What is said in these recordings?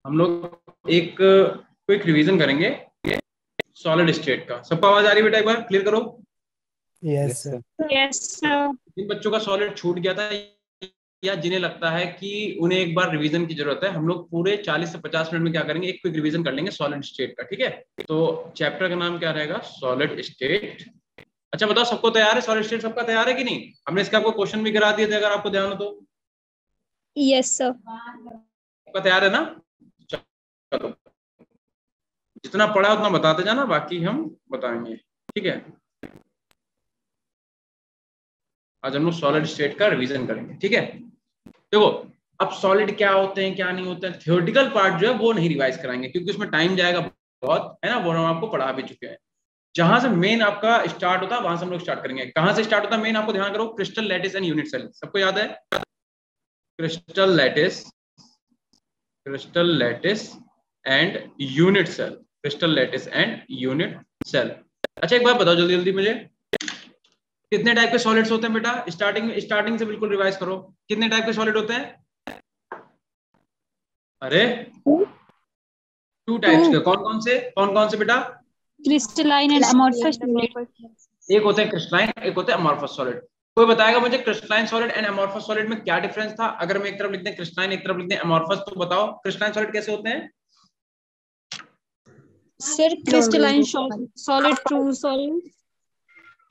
हम लोग एक क्विक रिवीजन करेंगे सॉलिड स्टेट का। सबको आवाज आ रही है बेटा? एक बार क्लियर करो। Yes sir. Yes sir. जिन बच्चों का सॉलिड छूट गया था या जिन्हें लगता है कि उन्हें एक बार रिवीजन की जरूरत है, हम लोग पूरे 40 से 50 मिनट में क्या करेंगे, एक क्विक रिवीजन कर लेंगे सॉलिड स्टेट का। ठीक है, तो चैप्टर का नाम क्या रहेगा? Solid state. अच्छा बताओ, सबको तैयार है? सॉलिड स्टेट सबका तैयार है कि नहीं? हमने इसके आपको क्वेश्चन भी करा दिए थे, अगर आपको ध्यान हो तो। Yes sir. सबका तैयार है ना? चलो, जितना पढ़ा उतना बताते जाना, बाकी हम बताएंगे। ठीक है, आज हम लोग सॉलिड स्टेट का रिवीजन करेंगे। ठीक है, देखो अब सॉलिड क्या होते हैं क्या नहीं होते हैं, थ्योरेटिकल पार्ट जो है वो नहीं रिवाइज कराएंगे क्योंकि उसमें टाइम जाएगा बहुत, है ना, वो हम आपको पढ़ा भी चुके हैं। जहां से मेन आपका स्टार्ट होता है वहां से हम लोग स्टार्ट करेंगे। कहां से स्टार्ट होता है मेन? आपको ध्यान करो, crystal lattice and unit cell. सबको याद है? Crystal lattice, crystal lattice and unit cell, crystal lattice and unit cell. अच्छा एक बात बताओ जल्दी जल्दी मुझे, कितने टाइप के सॉलिड्स होते हैं बेटा? स्टार्टिंग से बिल्कुल रिवाइज करो। कितने टाइप के सॉलिड होते हैं? अरे 2 टाइप्स के। कौन कौन से बेटा? Crystalline and amorphous solid. एक होते हैं क्रिस्टलाइन, एक होते हैं अमॉर्फस सॉलिड। कोई बताएगा मुझे crystalline solid and amorphous solid में क्या डिफरेंस था? अगर मैं एक तरफ लिखते हैं क्रिस्टलाइन, एक तरफ लिखते हैं अमॉर्फस, तो बताओ क्रिस्टलाइन सॉलिड कैसे होते हैं? Sir crystalline solid true solid,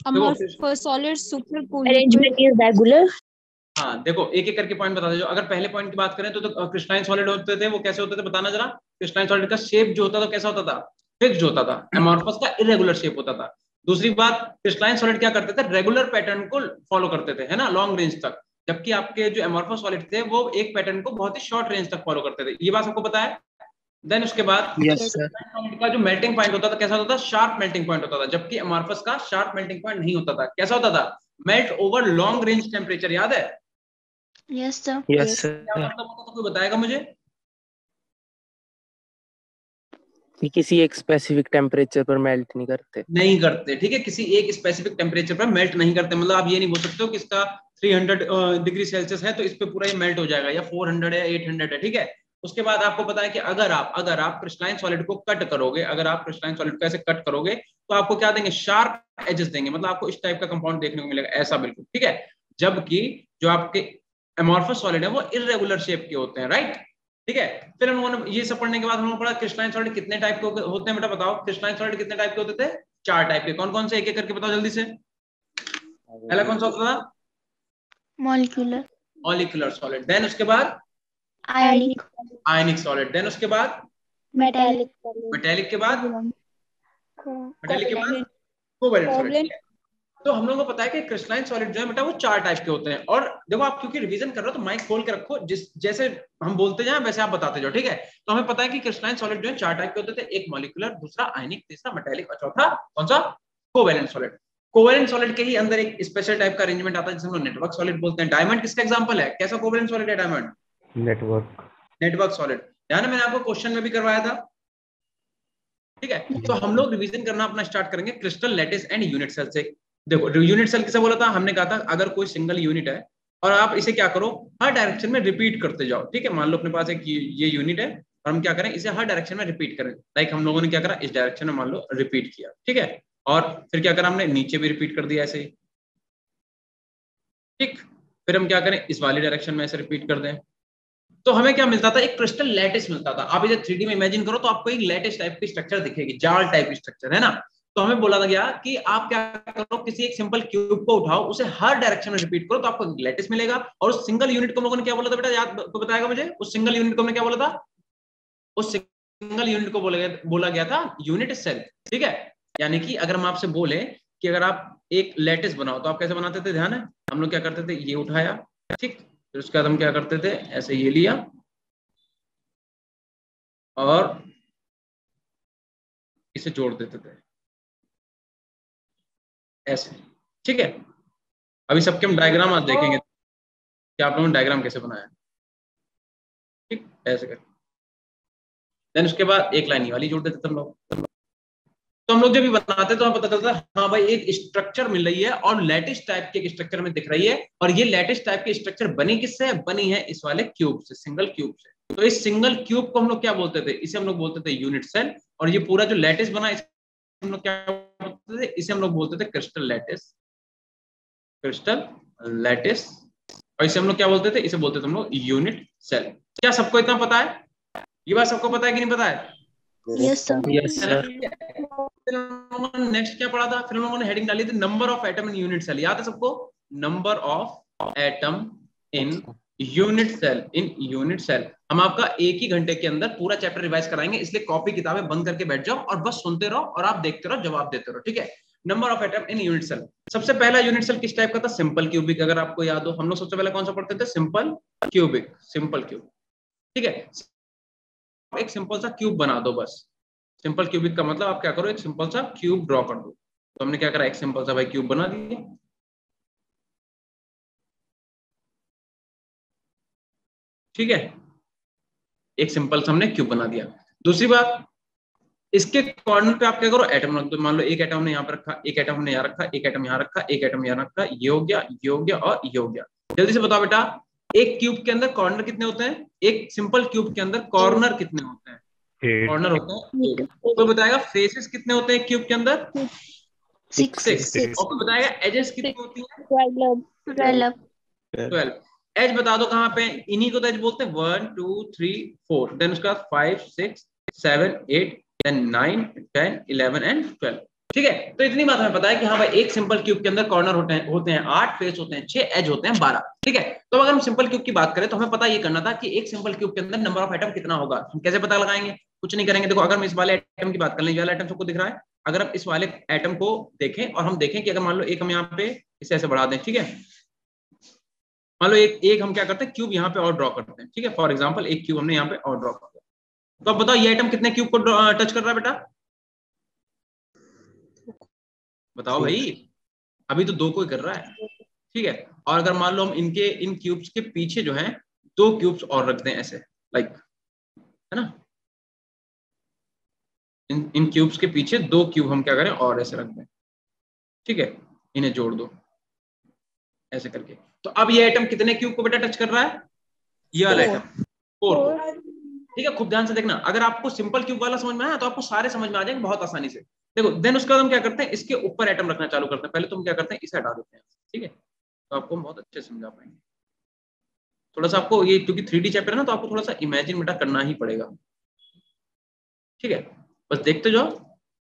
देखो amorphous solid super cool arrangement is regular. हाँ देखो, एक एक करके पॉइंट बता दो। अगर पहले पॉइंट की बात करें तो क्रिस्टलाइन सॉलिड होते थे, वो कैसे होते थे बताना जरा। क्रिस्टलाइन सॉलिड का शेप जो होता था कैसा होता था? फिक्स्ड होता था। अमॉर्फस का इरेगुलर शेप होता था। दूसरी बात, क्रिस्टलाइन सॉलिड क्या करते थे? रेगुलर पैटर्न को फॉलो करते थे, है ना, लॉन्ग रेंज तक। जबकि आपके जो अमॉर्फस सॉलिड थे वो एक पैटर्न को बहुत ही शॉर्ट रेंज तक फॉलो करते थे। ये बात सबको पता है? देन उसके बाद यस सर। सॉलिड का जो मेल्टिंग पॉइंट होता था कैसा होता था? शार्प मेल्टिंग पॉइंट होता था। जबकि अमॉर्फस का शार्प मेल्टिंग पॉइंट नहीं होता था। कैसा होता था? Melt over long range temperature. याद है? Yes sir. यस क्या सर। मतलब होता था, कोई बताएगा मुझे? कि किसी एक स्पेसिफिक टेम्परेचर पर मेल्ट नहीं करते। नहीं करते, ठीक है, किसी एक स्पेसिफिक टेम्परेचर पर मेल्ट नहीं करते। मतलब आप ये नहीं बोल सकते हो कि इसका 300 डिग्री सेल्सियस है तो इस पे पूरा ये मेल्ट हो जाएगा, या 400 है, 800 है। ठीक है, उसके बाद आपको पता है कि अगर आप क्रिस्टलाइन सॉलिड को कट करोगे, अगर आप क्रिस्टलाइन सॉलिड को ऐसे कट करोगे तो आपको क्या देंगे? शार्प एजेस देंगे। मतलब आपको इस टाइप का कंपाउंड देखने को मिलेगा, ऐसा बिल्कुल। ठीक है, जबकि जो आपके अमॉर्फस सॉलिड है वो इरेगुलर शेप के होते हैं, राइट? ठीक है, फिर हम लोगों ने ये सब पढ़ने के बाद हम लोग पढ़ा क्रिस्टलाइन सॉलिड कितने टाइप के होते हैं। बेटा बताओ, क्रिस्टलाइन सॉलिड कितने टाइप के होते थे? 4 टाइप के। कौन कौन से? एक एक करके बताओ जल्दी से। पहला कौन सा होता था? मॉलिक्यूलर। Molecular solid. देन उसके बाद आयनिक। आयनिक सॉलिड। देन उसके बाद मेटालिक। मेटेलिक के बाद मेटेलिक के बाद कोवैलेंट सॉलिड। तो हम लोगों को पता है कि क्रिस्टलाइन सॉलिड जो है बेटा वो 4 टाइप के होते हैं। और देखो आप क्योंकि रिवीजन कर रहे हो तो माइक खोल के रखो, जिस जैसे हम बोलते जाए वैसे आप बताते जाओ। ठीक है, तो हमें पता है कि क्रिस्टलाइन सॉलिड जो है 4 टाइप के होते थे। एक मॉलिक्यूलर, दूसरा आयनिक, तीसरा मेटालिक और चौथा कौन सा? Covalent solid. कोवैलेंट सॉलिड के ही अंदर एक स्पेशल टाइप का अरेंजमेंट आता है जिसे हम लोग नेटवर्क सॉलिड बोलते हैं। डायमंड किसका एग्जांपल है? कैसा कोवैलेंट सॉलिड है डायमंड? नेटवर्क। Network solid. ध्यान है, मैंने आपको क्वेश्चन में भी करवाया था। ठीक है, तो हम लोग रिवीजन करना अपना स्टार्ट करेंगे crystal lattice and unit cell से। देखो यूनिट सेल किसे बोला था? हमने कहा था अगर कोई सिंगल यूनिट है और आप इसे क्या करो, हर डायरेक्शन में रिपीट करते जाओ। ठीक है, मान लो अपने पास एक ये यूनिट है और हम क्या करें, इसे हर डायरेक्शन में रिपीट करें। लाइक हम लोगों ने क्या करा, इस डायरेक्शन में मान लो रिपीट किया। ठीक है, और फिर क्या करा हमने, नीचे भी रिपीट कर दिया ऐसे ही। ठीक, फिर हम क्या करें, इस वाली डायरेक्शन में ऐसे रिपीट कर दें। तो हमें क्या मिलता था? एक क्रिस्टल लैटिस मिलता था। आप इसे 3D में इमेजिन करो तो आपको एक लैटिस टाइप की स्ट्रक्चर दिखेगी, जाल टाइप की स्ट्रक्चर, है ना। तो हमें बोला गया कि आप क्या करो, किसी एक सिंपल क्यूब को उठाओ, उसे हर डायरेक्शन में रिपीट करो तो आपको लैटिस मिलेगा। और उस सिंगल यूनिट को हम लोगों ने क्या बोला था बेटा? याद तो बताएगा मुझे? उस सिंगल यूनिट को हमने क्या बोला था? उस सिंगल यूनिट को बोला गया था यूनिट सेल। ठीक है, यानी कि अगर हम आपसे बोले कि अगर आप एक लैटिस बनाओ तो आप कैसे बनाते थे? ध्यान है, हम लोग क्या करते थे, ये उठाया, ठीक, फिर उसके बाद हम क्या करते थे, ऐसे ये लिया और इसे जोड़ देते थे ऐसे। ठीक है, अभी सबके हम डायग्राम आज देखेंगे कि आप लोगों ने डायग्राम कैसे बनाया। ठीक, ऐसे कर, देन उसके बाद एक लाइन वाली जोड़ देते थे हम लोग। तो हम लोग जब भी बनाते तो हमें पता चलता है हाँ भाई एक स्ट्रक्चर मिल रही है और लैटिस टाइप की एक स्ट्रक्चर में दिख रही है। और ये लैटिस टाइप की स्ट्रक्चर बनी किससे? बनी है इस वाले क्यूब से, सिंगल क्यूब से। तो इस सिंगल क्यूब को हम लोग क्या बोलते थे, इसे हम लोग बोलते थे यूनिट सेल। और ये पूरा जो लैटिस बना इसे हम लोग क्या बोलते थे, इसे हम लोग बोलते थे क्रिस्टल लैटिस, क्रिस्टल लैटिस। और इसे हम लोग क्या बोलते थे, इसे बोलते थे हम लोग यूनिट सेल। क्या सबको इतना पता है? ये बात सबको पता है कि नहीं पता है? Yes, sir. Yes sir. Next क्या पढ़ा था? फिर हम लोगों ने हेडिंग डाली थी number of atom in unit cell. याद है सबको? Number of atom in unit cell, in unit cell. हम आपका एक ही घंटे के अंदर पूरा चैप्टर रिवाइज कराएंगे, इसलिए कॉपी किताबें बंद करके बैठ जाओ और बस सुनते रहो और आप देखते रहो, जवाब देते रहो, ठीक है? Number of atom in unit cell. सबसे पहला यूनिट सेल किस टाइप का था? Simple cubic. अगर आपको याद हो, हम लोग सबसे पहले कौन सा पढ़ते थे? सिंपल क्यूबिक, सिंपल क्यूब, ठीक है? एक सिंपल सा क्यूब बना दो बस। सिंपल क्यूबिक का मतलब आप क्या करो, एक सिंपल सा क्यूब ड्रॉ कर दो। तो हमने क्या करा, एक सिंपल सा भाई क्यूब बना दिया, ठीक है? एक सिंपल सा हमने क्यूब बना दिया। दूसरी बात, इसके कॉर्नर पे आप क्या करो, एटम रख दो। मान लो एक एटम हमने यहाँ पे रखा, एक एटम हमने यहाँ रखा, एक एटम यहाँ रखा, एक एटम यहाँ रखा, ये हो गया, ये हो गया और ये हो गया। जल्दी से बताओ बेटा, एक क्यूब के अंदर कॉर्नर कितने होते हैं? एक सिंपल क्यूब के अंदर कॉर्नर कितने होते हैं? कॉर्नर होते हैं 8। कोई बताएगा फेसेस कितने होते हैं क्यूब के अंदर? 6। और कोई बताएगा एजेस कितनी होती हैं? 12. 12। एज बता दो कहाँ पे? इन्हीं को तो एज बोलते हैं। 1 2 3 4, देन उसका 5 6 7 8, देन 9 10 11 एंड 12, ठीक है? तो इतनी बात हमें पता है कि हाँ भाई एक सिंपल क्यूब के अंदर कॉर्नर होते हैं 8, फेस होते हैं 6, एज होते हैं 12, ठीक है? तो अगर हम सिंपल क्यूब की बात करें तो हमें पता ये करना था कि एक सिंपल क्यूब के अंदर नंबर ऑफ एटम कितना होगा। हम कैसे पता लगाएंगे? कुछ नहीं करेंगे। देखो, अगर हम इस वाले एटम की बात कर लें, ये वाला एटम सबको दिख रहा है। अगर हम इस वाले एटम को देखें और हम देखें कि अगर मान लो एक हम यहाँ पे इसे ऐसे बढ़ा दें, ठीक है? मान लो एक हम क्या करते हैं, क्यूब यहाँ पे और ड्रॉ करते हैं, ठीक है? फॉर एग्जांपल एक क्यूब हमने यहाँ पे और ड्रॉ कर दिया। तो अब बताओ ये आइटम कितने क्यूब को टच कर रहा है बेटा? बताओ भाई, अभी तो 2 को ही कर रहा है, ठीक है? और अगर मान लो हम इनके इन क्यूब्स के पीछे जो है 2 क्यूब्स और रख दें ऐसे, लाइक, है ना? इन क्यूब्स के पीछे 2 क्यूब हम क्या करें और ऐसे रख दें, ठीक है? इन्हें जोड़ दो ऐसे करके। तो अब ये आइटम कितने क्यूब को बेटा टच कर रहा है? ये वाला आइटम 4 को, ठीक है? खूब ध्यान से देखना। अगर आपको सिंपल क्यूब वाला समझ में आया तो आपको सारे समझ में आ जाएंगे बहुत आसानी से। देखो, देन उसके बाद हम क्या करते हैं, इसके ऊपर एटम रखना चालू करते हैं। पहले तो हम क्या करते हैं, इसे हटा देते हैं, ठीक है? तो आपको बहुत अच्छे से समझा पाएंगे। थोड़ा सा आपको ये, क्योंकि 3D चैप्टर है ना, तो आपको थोड़ा सा इमेजिन बेटा करना ही पड़ेगा, ठीक है? बस देखते जाओ,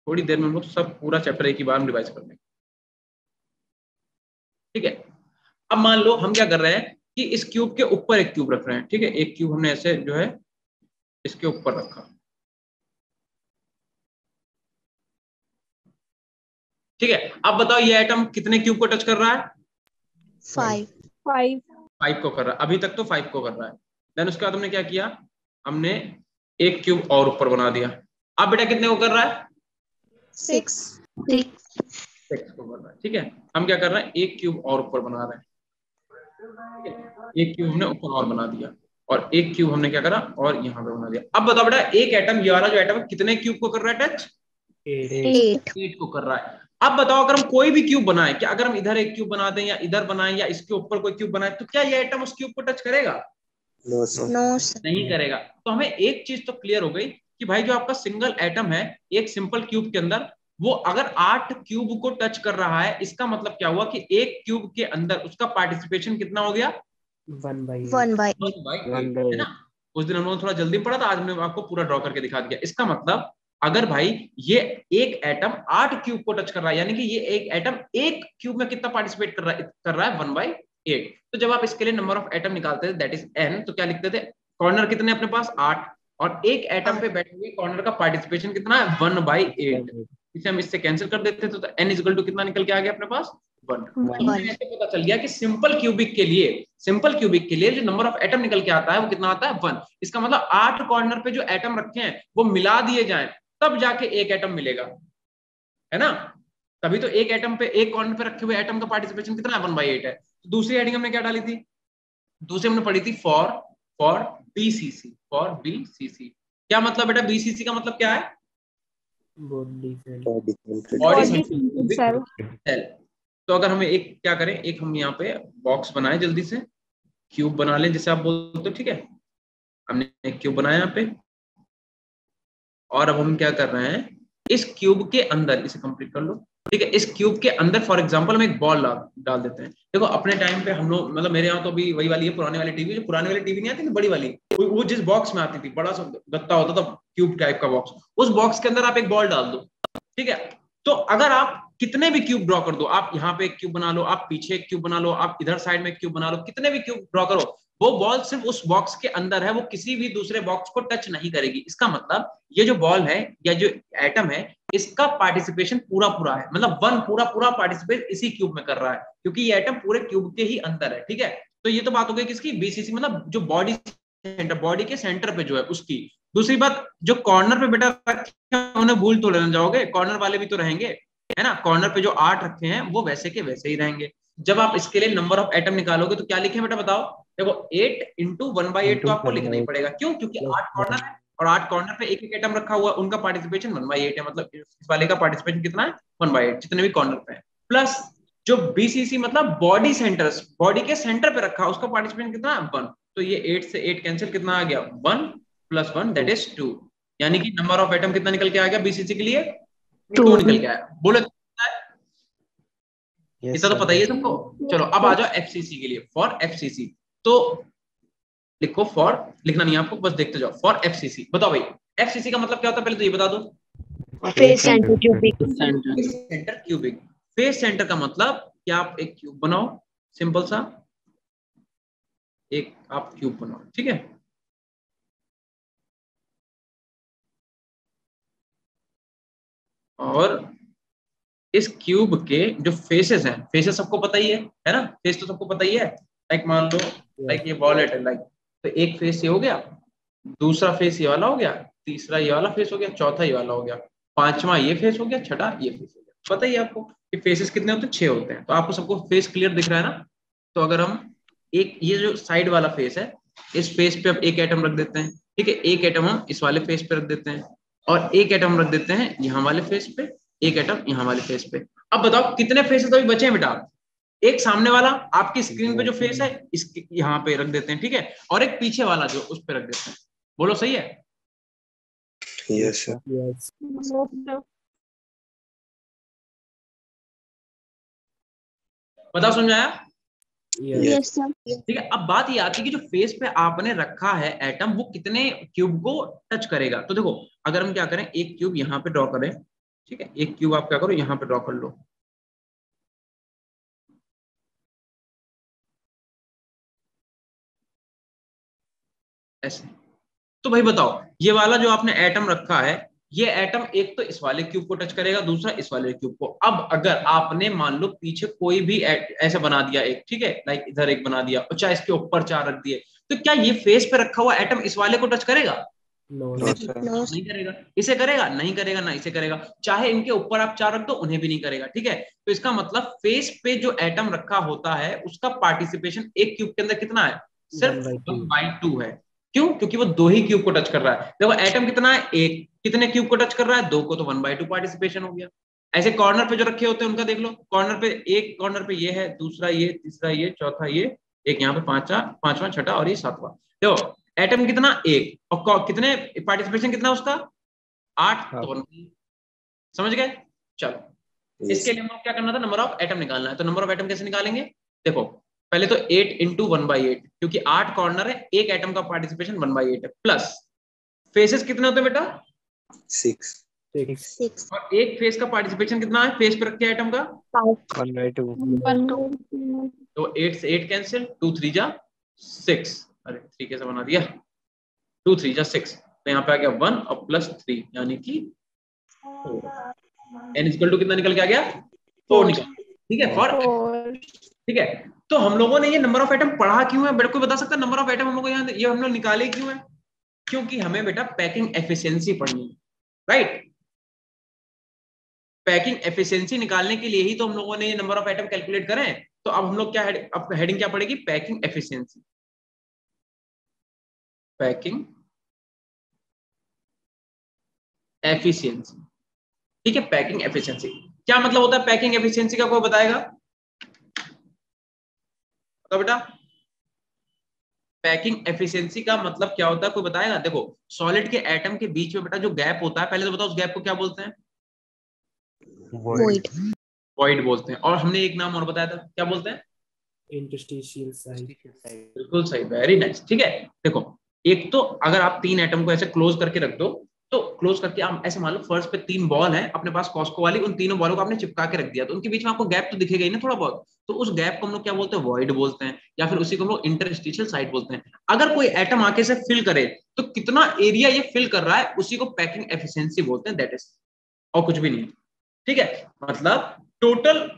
थोड़ी देर में हम लोग सब पूरा चैप्टर एक ही बार में रिवाइज कर लेंगे, ठीक है? अब मान लो हम क्या कर रहे हैं कि इस क्यूब के ऊपर एक क्यूब रख रहे हैं, ठीक है? एक क्यूब हमने ऐसे जो है इसके ऊपर रखा, ठीक है? अब बताओ ये आइटम कितने क्यूब को टच कर रहा है? 5. 5 को कर रहा है। अभी तक तो 5 को कर रहा है। देन उसके बाद हमने क्या किया, हमने एक क्यूब और ऊपर बना दिया। अब बेटा कितने को कर रहा है? 6. 6 को कर रहा है, ठीक है? हम क्या कर रहे हैं, एक क्यूब और ऊपर बना रहे हैं, एक क्यूब हमने ऊपर और बना दिया और एक क्यूब हमने क्या करा और यहाँ पे बना दिया। अब बताओ बेटा, एक एटम, ये वाला जो एटम है, कितने क्यूब को कर रहा है टच? 8 को कर रहा है। अब बताओ, अगर हम कोई भी क्यूब बनाए, क्या अगर हम इधर एक क्यूब बना दें या इधर बनाए या इसके ऊपर कोई क्यूब बनाए, तो क्या ये एटम उस क्यूब को टच करेगा? No, sir. नहीं करेगा। तो हमें एक चीज तो क्लियर हो गई कि भाई जो आपका सिंगल एटम है एक सिंपल क्यूब के अंदर, वो अगर 8 क्यूब को टच कर रहा है, इसका मतलब क्या हुआ कि एक क्यूब के अंदर उसका पार्टिसिपेशन कितना हो गया? 1/8. है ना? उस दिन हम लोगों ने थोड़ा जल्दी पढ़ा था, आज हमने आपको पूरा ड्रॉ करके दिखा दिया। इसका मतलब अगर भाई ये एक एटम 8 क्यूब को टच कर रहा है, यानी कि ये एक एटम एक क्यूब में कितना पार्टिसिपेट कर रहा है? 1/8। तो जब आप इसके लिए नंबर ऑफ एटम निकालते थे, दैट इज n, तो क्या लिखते थे? कॉर्नर कितने अपने पास? 8, और एक एटम पे बैठे हुए कॉर्नर का पार्टिसिपेशन कितना है? 1/8। इसे हम इससे कैंसिल कर देते तो n इक्वल टू कितना निकल के आ गया अपने पास? 1। ऐसे पता चल गया कि सिंपल क्यूबिक के लिए जो नंबर ऑफ एटम निकल के आता है वो कितना आता है? 1। इसका मतलब 8 कॉर्नर पे जो एटम रखे हैं वो मिला दिए जाएं, तब जाके एक एटम मिलेगा, है ना? तभी तो एक एटम पे, एक कॉर्नर पे रखे हुए एटम का पार्टिसिपेशन कितना है? 1/8 है। तो दूसरी हेडिंग हमने क्या डाली थी? दूसरी हमने पढ़ी थी फॉर बीसीसी, फॉर बीसीसी। क्या मतलब बेटा बीसीसी का मतलब क्या है? Body cell. तो अगर हमें एक क्या करें, एक हम यहाँ पे बॉक्स बनाए, जल्दी से क्यूब बना लें जैसे आप बोलते हो, ठीक है? हमने एक क्यूब बनाया यहाँ पे, और अब हम क्या कर रहे हैं, इस क्यूब के अंदर इसे कंप्लीट कर लो, ठीक है। इस क्यूब के अंदर फॉर एग्जांपल हम एक बॉल डाल देते हैं। देखो अपने टाइम पे हम लोग, मतलब मेरे यहाँ तो अभी वही वाली है, पुराने वाली टीवी, जो पुराने वाली टीवी नहीं आती ना बड़ी वाली, वो जिस बॉक्स में आती थी, बड़ा सा गत्ता होता था क्यूब टाइप का बॉक्स, उस बॉक्स के अंदर आप एक बॉल डाल दो, ठीक है। तो अगर आप कितने भी क्यूब ड्रॉ कर दो, आप यहाँ पे एक क्यूब बना लो, आप पीछे एक क्यूब बना लो, आप इधर साइड में एक क्यूब बना लो, कितने भी क्यूब ड्रॉ करो, वो बॉल सिर्फ उस बॉक्स के अंदर है, वो किसी भी दूसरे बॉक्स को टच नहीं करेगी। इसका मतलब ये जो बॉल है या जो एटम है, इसका पार्टिसिपेशन पूरा पूरा है, मतलब वन पूरा पूरा पार्टिसिपेट इसी क्यूब में कर रहा है, क्योंकि ये एटम पूरे क्यूब के ही अंदर है, ठीक है। तो ये तो बात हो गई किसकी, बीसीसी, मतलब जो बॉडी सेंटर, बॉडी के सेंटर पे जो है उसकी। दूसरी बात, जो कॉर्नर पे बेटा रखे हैं उन्हें भूल तो लेना जाओगे, कॉर्नर वाले भी तो रहेंगे, है ना। कॉर्नर पे जो 8 रखे हैं वो वैसे के वैसे ही रहेंगे। जब आप इसके लिए नंबर ऑफ एटम निकालोगे तो क्या लिखे बेटा बताओ। देखो 8 इंटू 1/8 तो आपको लिखना ही पड़ेगा, क्यों, क्योंकि 8 कॉर्नर है और 8 कॉर्नर पे एक एक एटम रखा हुआ है, उनका पार्टिसिपेशन 1/8 है, मतलब इस वाले का पार्टिसिपेशन कितना है 1/8, जितने भी कॉर्नर पे है। प्लस जो बीसीसी मतलब बॉडी सेंटर, बॉडी के सेंटर पे रखा, उसका पार्टिसिपेशन कितना है 1। तो ये 8 से 8 कैंसिल, कितना आ गया 1 + 1 दैट इज 2, यानी कि नंबर ऑफ एटम कितना निकल के आ गया बीसीसी के लिए 2 निकल के आया। बोले इतना तो पता ही है सबको। चलो अब आ जाओ एफसीसी के लिए, फॉर एफसीसी तो लिखो, फॉर लिखना नहीं है आपको, बस देखते जाओ। फॉर एफसीसी बताओ भाई, एफसीसी का मतलब क्या होता है, पहले तो ये बता दो। Face centre cubic. Centre cubic. Face centre का मतलब कि आप एक क्यूब बनाओ, सिंपल सा एक आप क्यूब बनाओ, ठीक है। और इस क्यूब के जो फेसेस हैं, फेसेस सबको पता ही है ना, फेस तो सबको पता ही है। लाइक मान लो लाइक ये वॉलेट है, लाइक तो एक फेस ये हो गया, दूसरा फेस ये वाला हो गया, तीसरा ये वाला फेस हो गया, चौथा ये वाला हो गया, पांचवा ये फेस हो गया, छठा ये फेस हो गया। पता ही है आपको कि फेसेस कितने होते हैं, 6 होते हैं। तो आपको सबको फेस क्लियर दिख रहा है ना। तो अगर हम एक ये जो साइड वाला फेस है, इस फेस पे अब एक एटम रख देते हैं, ठीक है। एक एटम हम इस वाले फेस पे रख देते हैं, और एक एटम रख देते हैं यहाँ वाले फेस पे, एक एटम यहाँ वाले फेस पे। अब बताओ कितने फेसेस अभी बचे हैं बेटा। एक सामने वाला आपकी स्क्रीन पे जो फेस है इसके यहाँ पे रख देते हैं, ठीक है, और एक पीछे वाला जो उस पे रख देते हैं। बोलो सही है। Yes sir. बताओ समझ आया। Yes sir. ठीक है, अब बात ये आती है कि जो फेस पे आपने रखा है एटम, वो कितने क्यूब को टच करेगा। तो देखो अगर हम क्या करें, एक क्यूब यहाँ पे ड्रॉ करें, ठीक है, एक क्यूब आप क्या करो यहाँ पे ड्रॉ कर लो, ऐसे। तो भाई बताओ ये वाला जो आपने एटम रखा है, ये एटम एक तो इस वाले क्यूब को टच करेगा, दूसरा इस वाले क्यूब को। अब अगर आपने मान लो पीछे कोई भी ऐसा बना दिया एक, ठीक है, लाइक इधर एक बना दिया और चाहे इसके ऊपर 4 रख दिए, तो क्या ये फेस पे रखा हुआ एटम इस वाले को टच करेगा? नहीं करेगा। इसे करेगा? नहीं करेगा, ना इसे करेगा। चाहे इनके ऊपर आप 4 रख दो, उन्हें भी नहीं करेगा, ठीक है। तो इसका मतलब फेस पे जो एटम रखा होता है उसका पार्टिसिपेशन एक क्यूब के अंदर कितना है, सिर्फ 1/2 है। क्यों? क्योंकि वो 2 ही क्यूब को टच कर रहा है। देखो एटम कितना है, एक, कितने क्यूब को टच कर रहा है, 2 को, तो 1/2 पार्टिसिपेशन हो गया। ऐसे कॉर्नर पे जो रखे होते हैं उनका देख लो, कॉर्नर पे एक कॉर्नर पे ये है, दूसरा ये, तीसरा ये, चौथा ये, एक यहाँ पे पांचवा, छठा और ये 7वां। देखो एटम कितना, एक, और कितने पार्टिसिपेशन कितना उसका 8, तो 1। समझ गए। चलो इसके लिए हमको क्या करना था, नंबर ऑफ एटम निकालना है। तो नंबर ऑफ एटम कैसे निकालेंगे, देखो पहले तो 8 इंटू 1/8, क्योंकि 8 कॉर्नर है, एक एटम का पार्टिसिपेशन 1/8 है, प्लस फेसेस कितने होते हैं बेटा 6 और एक फेस का पार्टिसिपेशन कितना है, फेस पे रखे एटम का 1/2 तो 8 से 8 कैंसिल, 2 3 जा 6, अरे 3 कैसे बना दिया, 2 3 जा 6, तो यहाँ पे आ गया 1 और प्लस 3 यानी कि n इक्वल टू कितना निकल के आ गया 4 निकल, ठीक है। फॉर ठीक है, तो हम लोगों ने ये नंबर ऑफ एटम पढ़ा क्यों है, बेटा कोई बता सकता है नंबर ऑफ एटम हम लोग यहाँ ये हम लोग निकाले क्यों है? क्योंकि हमें बेटा पैकिंग एफिशिएंसी पढ़नी है, राइट। पैकिंग एफिशिएंसी निकालने के लिए ही तो हम लोगों ने ये नंबर ऑफ एटम कैलकुलेट करें। तो अब हम लोग क्या अब हेडिंग क्या पड़ेगी, पैकिंग एफिशिएंसी, पैकिंग एफिशिएंसी, ठीक है। पैकिंग एफिशिएंसी क्या मतलब होता है, पैकिंग एफिशिएंसी का कोई बताएगा तो बेटा, पैकिंग एफिशिएंसी का मतलब क्या होता है, कोई बताएगा? देखो सॉलिड के एटम के बीच में बेटा जो गैप होता है, पहले तो बताओ उस गैप को क्या बोलते हैं? void, वॉइड बोलते हैं। और हमने एक नाम और बताया था, क्या बोलते हैं? Interstitial side. बिल्कुल सही, वेरी नाइस। ठीक है, देखो एक तो अगर आप 3 एटम को ऐसे क्लोज करके रख दो, तो क्लोज करके आप ऐसे मान लो फर्स्ट पे 3 बॉल है अपने पास कॉस्को वाली, उन तीनों बॉलों को आपने चिपका के रख दिया, तो उनके बीच में आपको गैप तो दिखेगा ही ना थोड़ा बहुत, तो उस गैप को हम लोग क्या बोलते हैं? वॉइड बोलते हैं, या फिर उसी को हम लोग इंटरस्टिशियल साइड बोलते हैं। अगर कोई एटम आके से फिल करे तो कितना एरिया ये फिल कर रहा है, उसी को पैकिंग एफिशिएंसी बोलते हैं, दैट इज, और कुछ भी नहीं। ठीक है, मतलब टोटल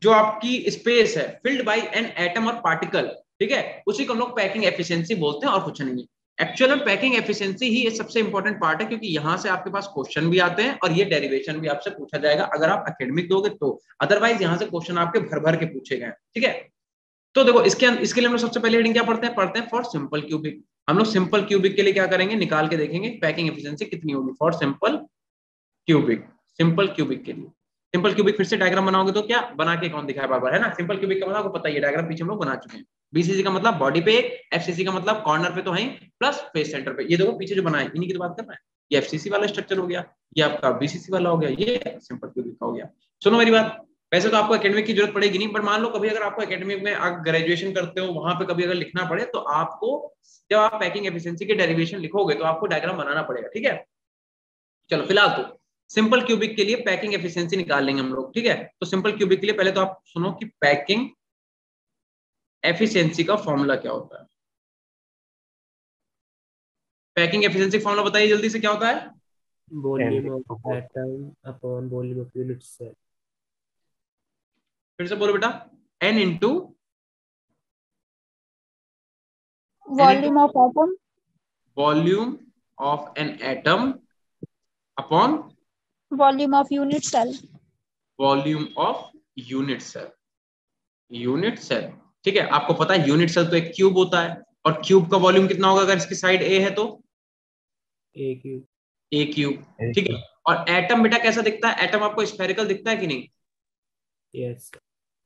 जो आपकी स्पेस है फिल्ड बाय एन एटम और पार्टिकल, ठीक है, उसी को हम लोग पैकिंग एफिशिएंसी बोलते हैं और कुछ नहीं। एक्चुअल में पैकिंग एफिशिएंसी ही सबसे इंपॉर्टेंट पार्ट है, क्योंकि यहां से आपके पास क्वेश्चन भी आते हैं और ये डेरिवेशन भी आपसे पूछा जाएगा अगर आप एकेडमिक दोगे तो, अदरवाइज यहां से क्वेश्चन आपके भर भर के पूछे गए। ठीक है, तो देखो इसके लिए हम लोग सबसे पहले हेडिंग क्या पढ़ते हैं फॉर सिंपल क्यूबिक। हम लोग सिंपल क्यूबिक के लिए क्या करेंगे, निकाल के देखेंगे पैकिंग एफिशिएंसी कितनी होगी for simple cubic. Simple cubic के लिए, सिंपल क्यूबिक फिर से डायग्राम बनाओगे तो क्या बना के कौन दिखाया बार-बार, है ना? सिंपल क्यूबिक का मतलब आपको पता ही है, डायग्राम पीछे हम लोग बना चुके हैं। बीसीसी का मतलब बॉडी पे, एफसीसी का मतलब कॉर्नर पे तो है प्लस फेस सेंटर पे। ये देखो पीछे जो बनाए इन्हीं की तो बात कर रहे हैं। ये एफसीसी वाला स्ट्रक्चर हो गया, ये आपका बीसीसी वाला हो गया, ये सिंपल क्यूबिक का हो गया। सुनो मेरी बात, वैसे तो आपको एकेडमिक की जरूरत पड़ेगी नहीं, बट मान लो कभी अगर आपको एकेडमिक में आप ग्रेजुएशन करते हो, वहां पे कभी अगर लिखना पड़े तो आपको, जब आप पैकिंग एफिशिएंसी के डेरिवेशन लिखोगे तो आपको डायग्राम बनाना पड़ेगा। ठीक है, चलो फिलहाल तो सिंपल क्यूबिक के लिए पैकिंग एफिशिएंसी निकाल लेंगे हम लोग। ठीक है, तो सिंपल क्यूबिक के लिए पहले तो आप सुनो कि पैकिंग एफिशिएंसी का फॉर्मूला क्या होता है। पैकिंग एफिशिएंसी फॉर्मूला बताइए जल्दी से, क्या होता है? Volume of atom upon volume of unit cell. फिर से बोलो बेटा, n into volume of atom volume of N atom upon volume of unit cell volume of unit cell. Unit cell, ठीक है, आपको पता है यूनिट सेल तो एक क्यूब होता है, और क्यूब का वॉल्यूम कितना होगा अगर इसकी साइड ए है तो? ए क्यूब। ए क्यूब, ठीक है। और एटम बेटा कैसा दिखता है? एटम आपको स्फेरिकल दिखता है कि नहीं? यस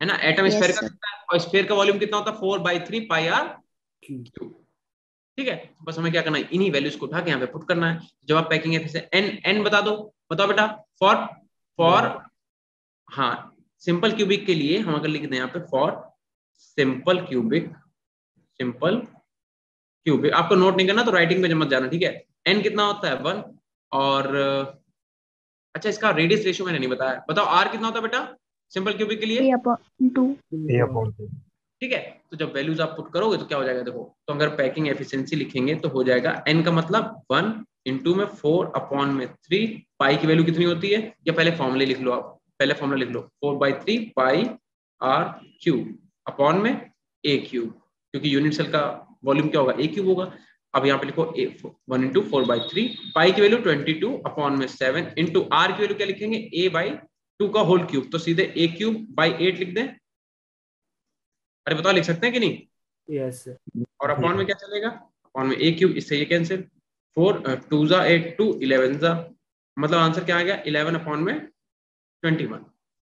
है ना, एटम Yes, स्फेरिकल sir. दिखता है, और स्फेयर का वॉल्यूम कितना होता है? 4/3 पाई आर क्यूब। क्यूब। ठीक है, बस हमें क्या करना है, इन्हीं वैल्यूज को उठा के यहाँ पे पुट करना है। जब आप पैकिंग है फिर एन एन बता दो, बताओ बेटा। फॉर फॉर हाँ, सिंपल क्यूबिक के लिए हम अगर लिख दें यहाँ पे for simple cubic, simple cubic, आपको नोट नहीं करना तो राइटिंग में मत जाना। ठीक है, एन कितना होता है 1, और अच्छा इसका रेडियस रेशियो मैंने नहीं बताया, बताओ आर कितना होता है बेटा सिंपल क्यूबिक के लिए? 3/2 ठीक है, तो जब वैल्यूज आप पुट करोगे तो क्या हो जाएगा, देखो तो अगर पैकिंग एफिशिएंसी लिखेंगे तो हो जाएगा n का मतलब 1 इंटू में 4/3, पाई की वैल्यू कितनी होती है, या पहले फॉर्मूले लिख लो, आप पहले फॉर्मूला लिख लो 4/3 पाई आर क्यूब अपॉन में ए क्यूब, क्योंकि यूनिट सेल का वॉल्यूम क्या होगा, ए क्यूब होगा। अब यहाँ पे लिखो 1 इंटू 4/3, पाई की वैल्यू 22 अपॉन में 7 इंटू आर की वैल्यू क्या लिखेंगे, a/2 का होल क्यूब, तो सीधे a क्यूब बाई 8 लिख दें। अरे बताओ लिख सकते हैं कि नहीं? यस और अपॉन में क्या चलेगा, अपॉन में ए क्यूब, इससे ये कैंसिल, 4 2 जा 8 2 11 जा, मतलब आंसर क्या आ गया 11 अपॉन में 21।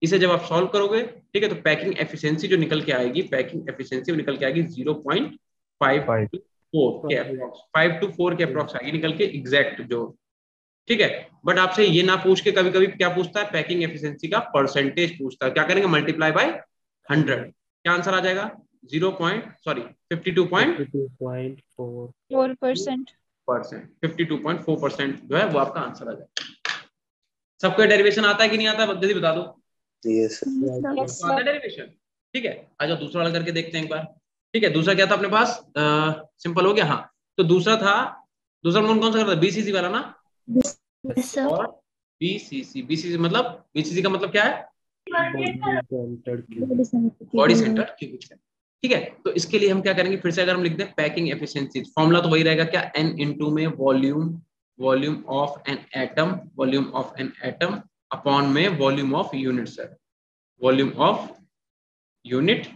इसे जब आप सॉल्व करोगे, ठीक है, तो पैकिंग एफिशिएंसी जो निकल के आएगी, पैकिंग एफिशिएंसी निकल के आएगी 0.524 के अप्रॉक्स, 5 to 4 के अप्रॉक्स आएगी निकल के एग्जैक्ट जो। ठीक है, बट आपसे ये ना पूछ के कभी कभी क्या पूछता है, पैकिंग एफिशिएंसी का परसेंटेज पूछता है, क्या करेंगे मल्टीप्लाई बाय 100, क्या आंसर आ जाएगा 4%. 52.4% जो है वो आपका आंसर आ जाएगा। सबको डेरिवेशन आता है कि नहीं आता है, जल्दी बता दो। Yes, sir. Yes, आता है डेरिवेशन, ठीक है, आ जाओ दूसरा वाला करके देखते हैं एक बार। ठीक है, दूसरा क्या था अपने पास, सिंपल हो गया। हाँ, तो दूसरा था, दूसरा कौन सा करता है, बीसीसी वाला ना? Yes, sir. और बीसीसी मतलब, बीसीसी का मतलब क्या है, बॉडी सेंटर क्यूबिक सेल। ठीक है, तो इसके लिए हम क्या करेंगे, फिर से अगर हम लिख दें पैकिंग एफिशिएंसी, फॉर्मूला तो वही रहेगा क्या, n इंटू में volume of N atom upon में volume of unit cell, volume of unit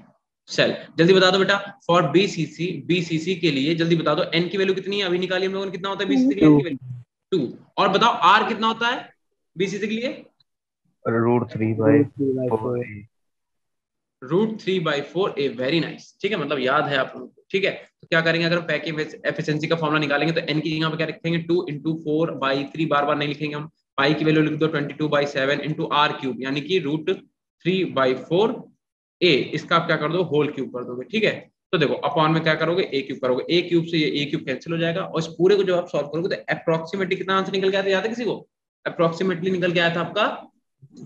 cell. जल्दी बता दो बेटा, फॉर बीसीसी के लिए जल्दी बता दो, n की वैल्यू कितनी है, अभी निकाली हम लोगों ने, कितना होता है बीसीसी के लिए n की वैल्यू 2, और बताओ r कितना होता है बीसीसी के लिए, √3/4. √3/4 ए, वेरी नाइस। ठीक है, मतलब याद है आप लोगों को। ठीक है, तो क्या करेंगे, अगर हम पैकिंग एफिशिएंसी का फॉर्मूला निकालेंगे तो n की जगह पे क्या लिखेंगे, 2 × 4/3, बार बार नहीं लिखेंगे हम। पाई की वैल्यू लिख दो 22/7 × r³ यानी कि √3/4 ए, इसका आप क्या कर दो, होल क्यूब कर दोगे। ठीक है, तो देखो अपॉन में क्या करोगे, a³ करोगे, a³ से ये a³ कैंसिल हो जाएगा, और इस पूरे को जब आप सॉल्व करोगे तो अप्रोक्सीमेटली कितना आंसर निकल के आया था, याद है किसी को? अप्रोक्सीमेटली निकल के आया था आपका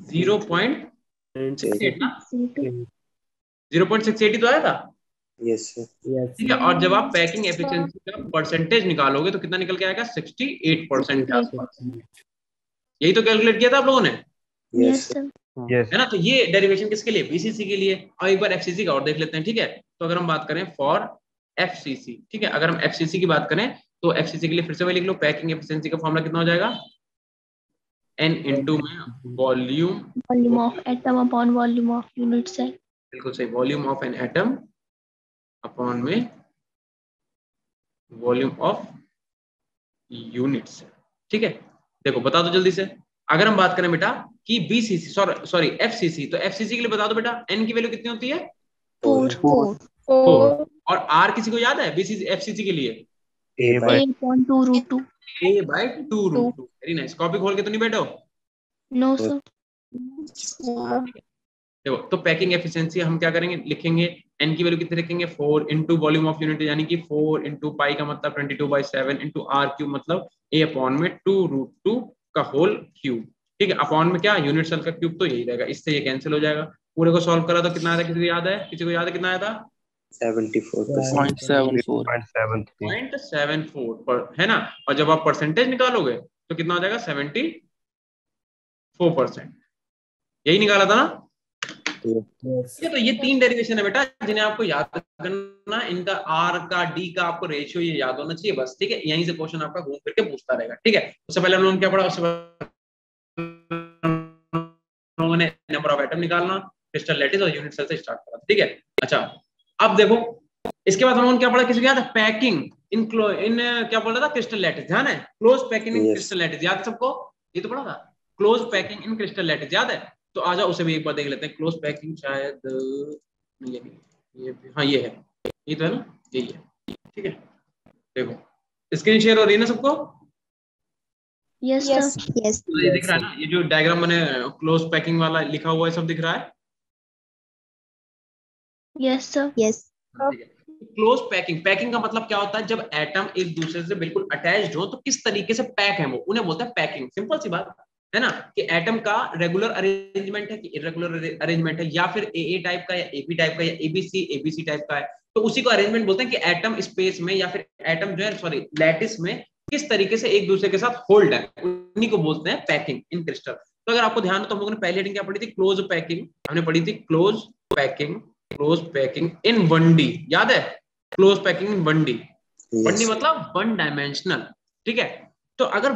0.68 ना, 0.680 तो आया था। Yes sir. ठीक है, और जब आप पैकिंग एफिशिएंसी का परसेंटेज निकालोगे तो कितना निकल के आएगा, 68% के आसपास। यही तो कैलकुलेट किया था आप लोगों ने, यस सर। है ना? तो ये डेरिवेशन किसके लिए, बीसीसी के लिए। और एक बार एफसीसी का और देख लेते हैं। ठीक है, तो अगर हम बात करें फॉर एफसीसी, ठीक है, अगर हम एफसीसी की बात करें तो एफसीसी के लिए फिर से वही लिख लो, पैकिंग एफिशिएंसी का फॉर्मूला कितना हो जाएगा, n इंटू में volume of atom upon volume of unit cell. बिल्कुल सही, volume of N atom upon में वॉल्यूम ऑफ यूनिट्स। ठीक है, देखो बता दो जल्दी से। अगर हम बात करें बेटा कि बीसीसी सॉरी एफसीसी, तो एफसीसी के लिए बता दो बेटा n की वैल्यू कितनी होती है, 4। और r किसी को याद है बीसीसी एफसीसी के लिए, A/2√2। a/2√2। Very nice, copy खोल के तो नहीं बैठो। No sir. देखो तो पैकिंग एफिशिएंसी हम क्या करेंगे, लिखेंगे n की वैल्यू कितनी रखेंगे, 4 इंटू वॉल्यूम ऑफ यूनिट यानी कि 4 इंटू पाई का मतलब 22/7 इंटू r³ मतलब a अपॉन में 2√2 का होल क्यूब। ठीक है, अपॉन में क्या, यूनिट सेल का क्यूब, तो यही रहेगा, इससे ये कैंसिल हो जाएगा। पूरे को सॉल्व करा तो कितना आया था, किसी को याद है, किसी को याद है कितना आया था, 74%। 0.74 पर, है ना? और जब आप परसेंटेज निकालोगे तो कितना हो जाएगा, 74%। यही निकाला था ना। ठीक है, तो ये 3 डेरिवेशन है बेटा जिन्हें आपको याद करना, इनका r का d का आपको रेशियो ये याद होना चाहिए बस। ठीक है, यहीं से क्वेश्चन आपका घूम फिर के पूछता रहेगा। ठीक है, उससे पहले हम लोगों ने क्या पढ़ा, उससे लोगों ने नंबर ऑफ एटम निकालना, क्रिस्टल लैटिस और यूनिट सेल से स्टार्ट करा। ठीक है, अच्छा अब देखो इसके बाद हम लोगों ने क्या पढ़ा, किसी को याद है, पैकिंग इन क्या बोल रहा था, क्रिस्टल लैटिस, ध्यान है, close packing in crystal lattice, याद सबको, ये तो पढ़ा था, close packing in crystal lattice, याद है? तो आ जाओ उसे भी एक बार देख लेते हैं। क्लोज पैकिंग शायद ये नहीं, ये हाँ ये है, ये तो है ना, यही है। ठीक है, देखो स्क्रीन शेयर हो रही है ना सबको? Yes sir. तो ये दिख रहा है ना, ये जो डायग्राम मैंने क्लोज पैकिंग वाला लिखा हुआ है सब दिख रहा है? Yes sir. Close packing, packing का मतलब क्या होता है, जब एटम एक दूसरे से बिल्कुल अटैच्ड हो तो किस तरीके से पैक है वो, उन्हें बोलते हैं पैकिंग। सिंपल सी बात है ना, कि एटम का रेगुलर अरेंजमेंट है कि इरेगुलर अरेंजमेंट है, या फिर ए टाइप का या एबी टाइप का या एबीसी टाइप का है, तो उसी को अरेंजमेंट बोलते हैं कि एटम स्पेस में या फिर एटम जो है सॉरी लैटिस में किस तरीके से एक दूसरे के साथ होल्ड है, उन्हीं को बोलते हैं पैकिंग इन क्रिस्टल। तो अगर आपको ध्यान हो तो हम लोगों ने पहली हेडिंग क्या पढ़ी थी, क्लोज पैकिंग, हमने पढ़ी थी क्लोज पैकिंग इन 1D, याद है? Close packing in 1D, 1D मतलब 1 डायमेंशनल। ठीक है, तो अगर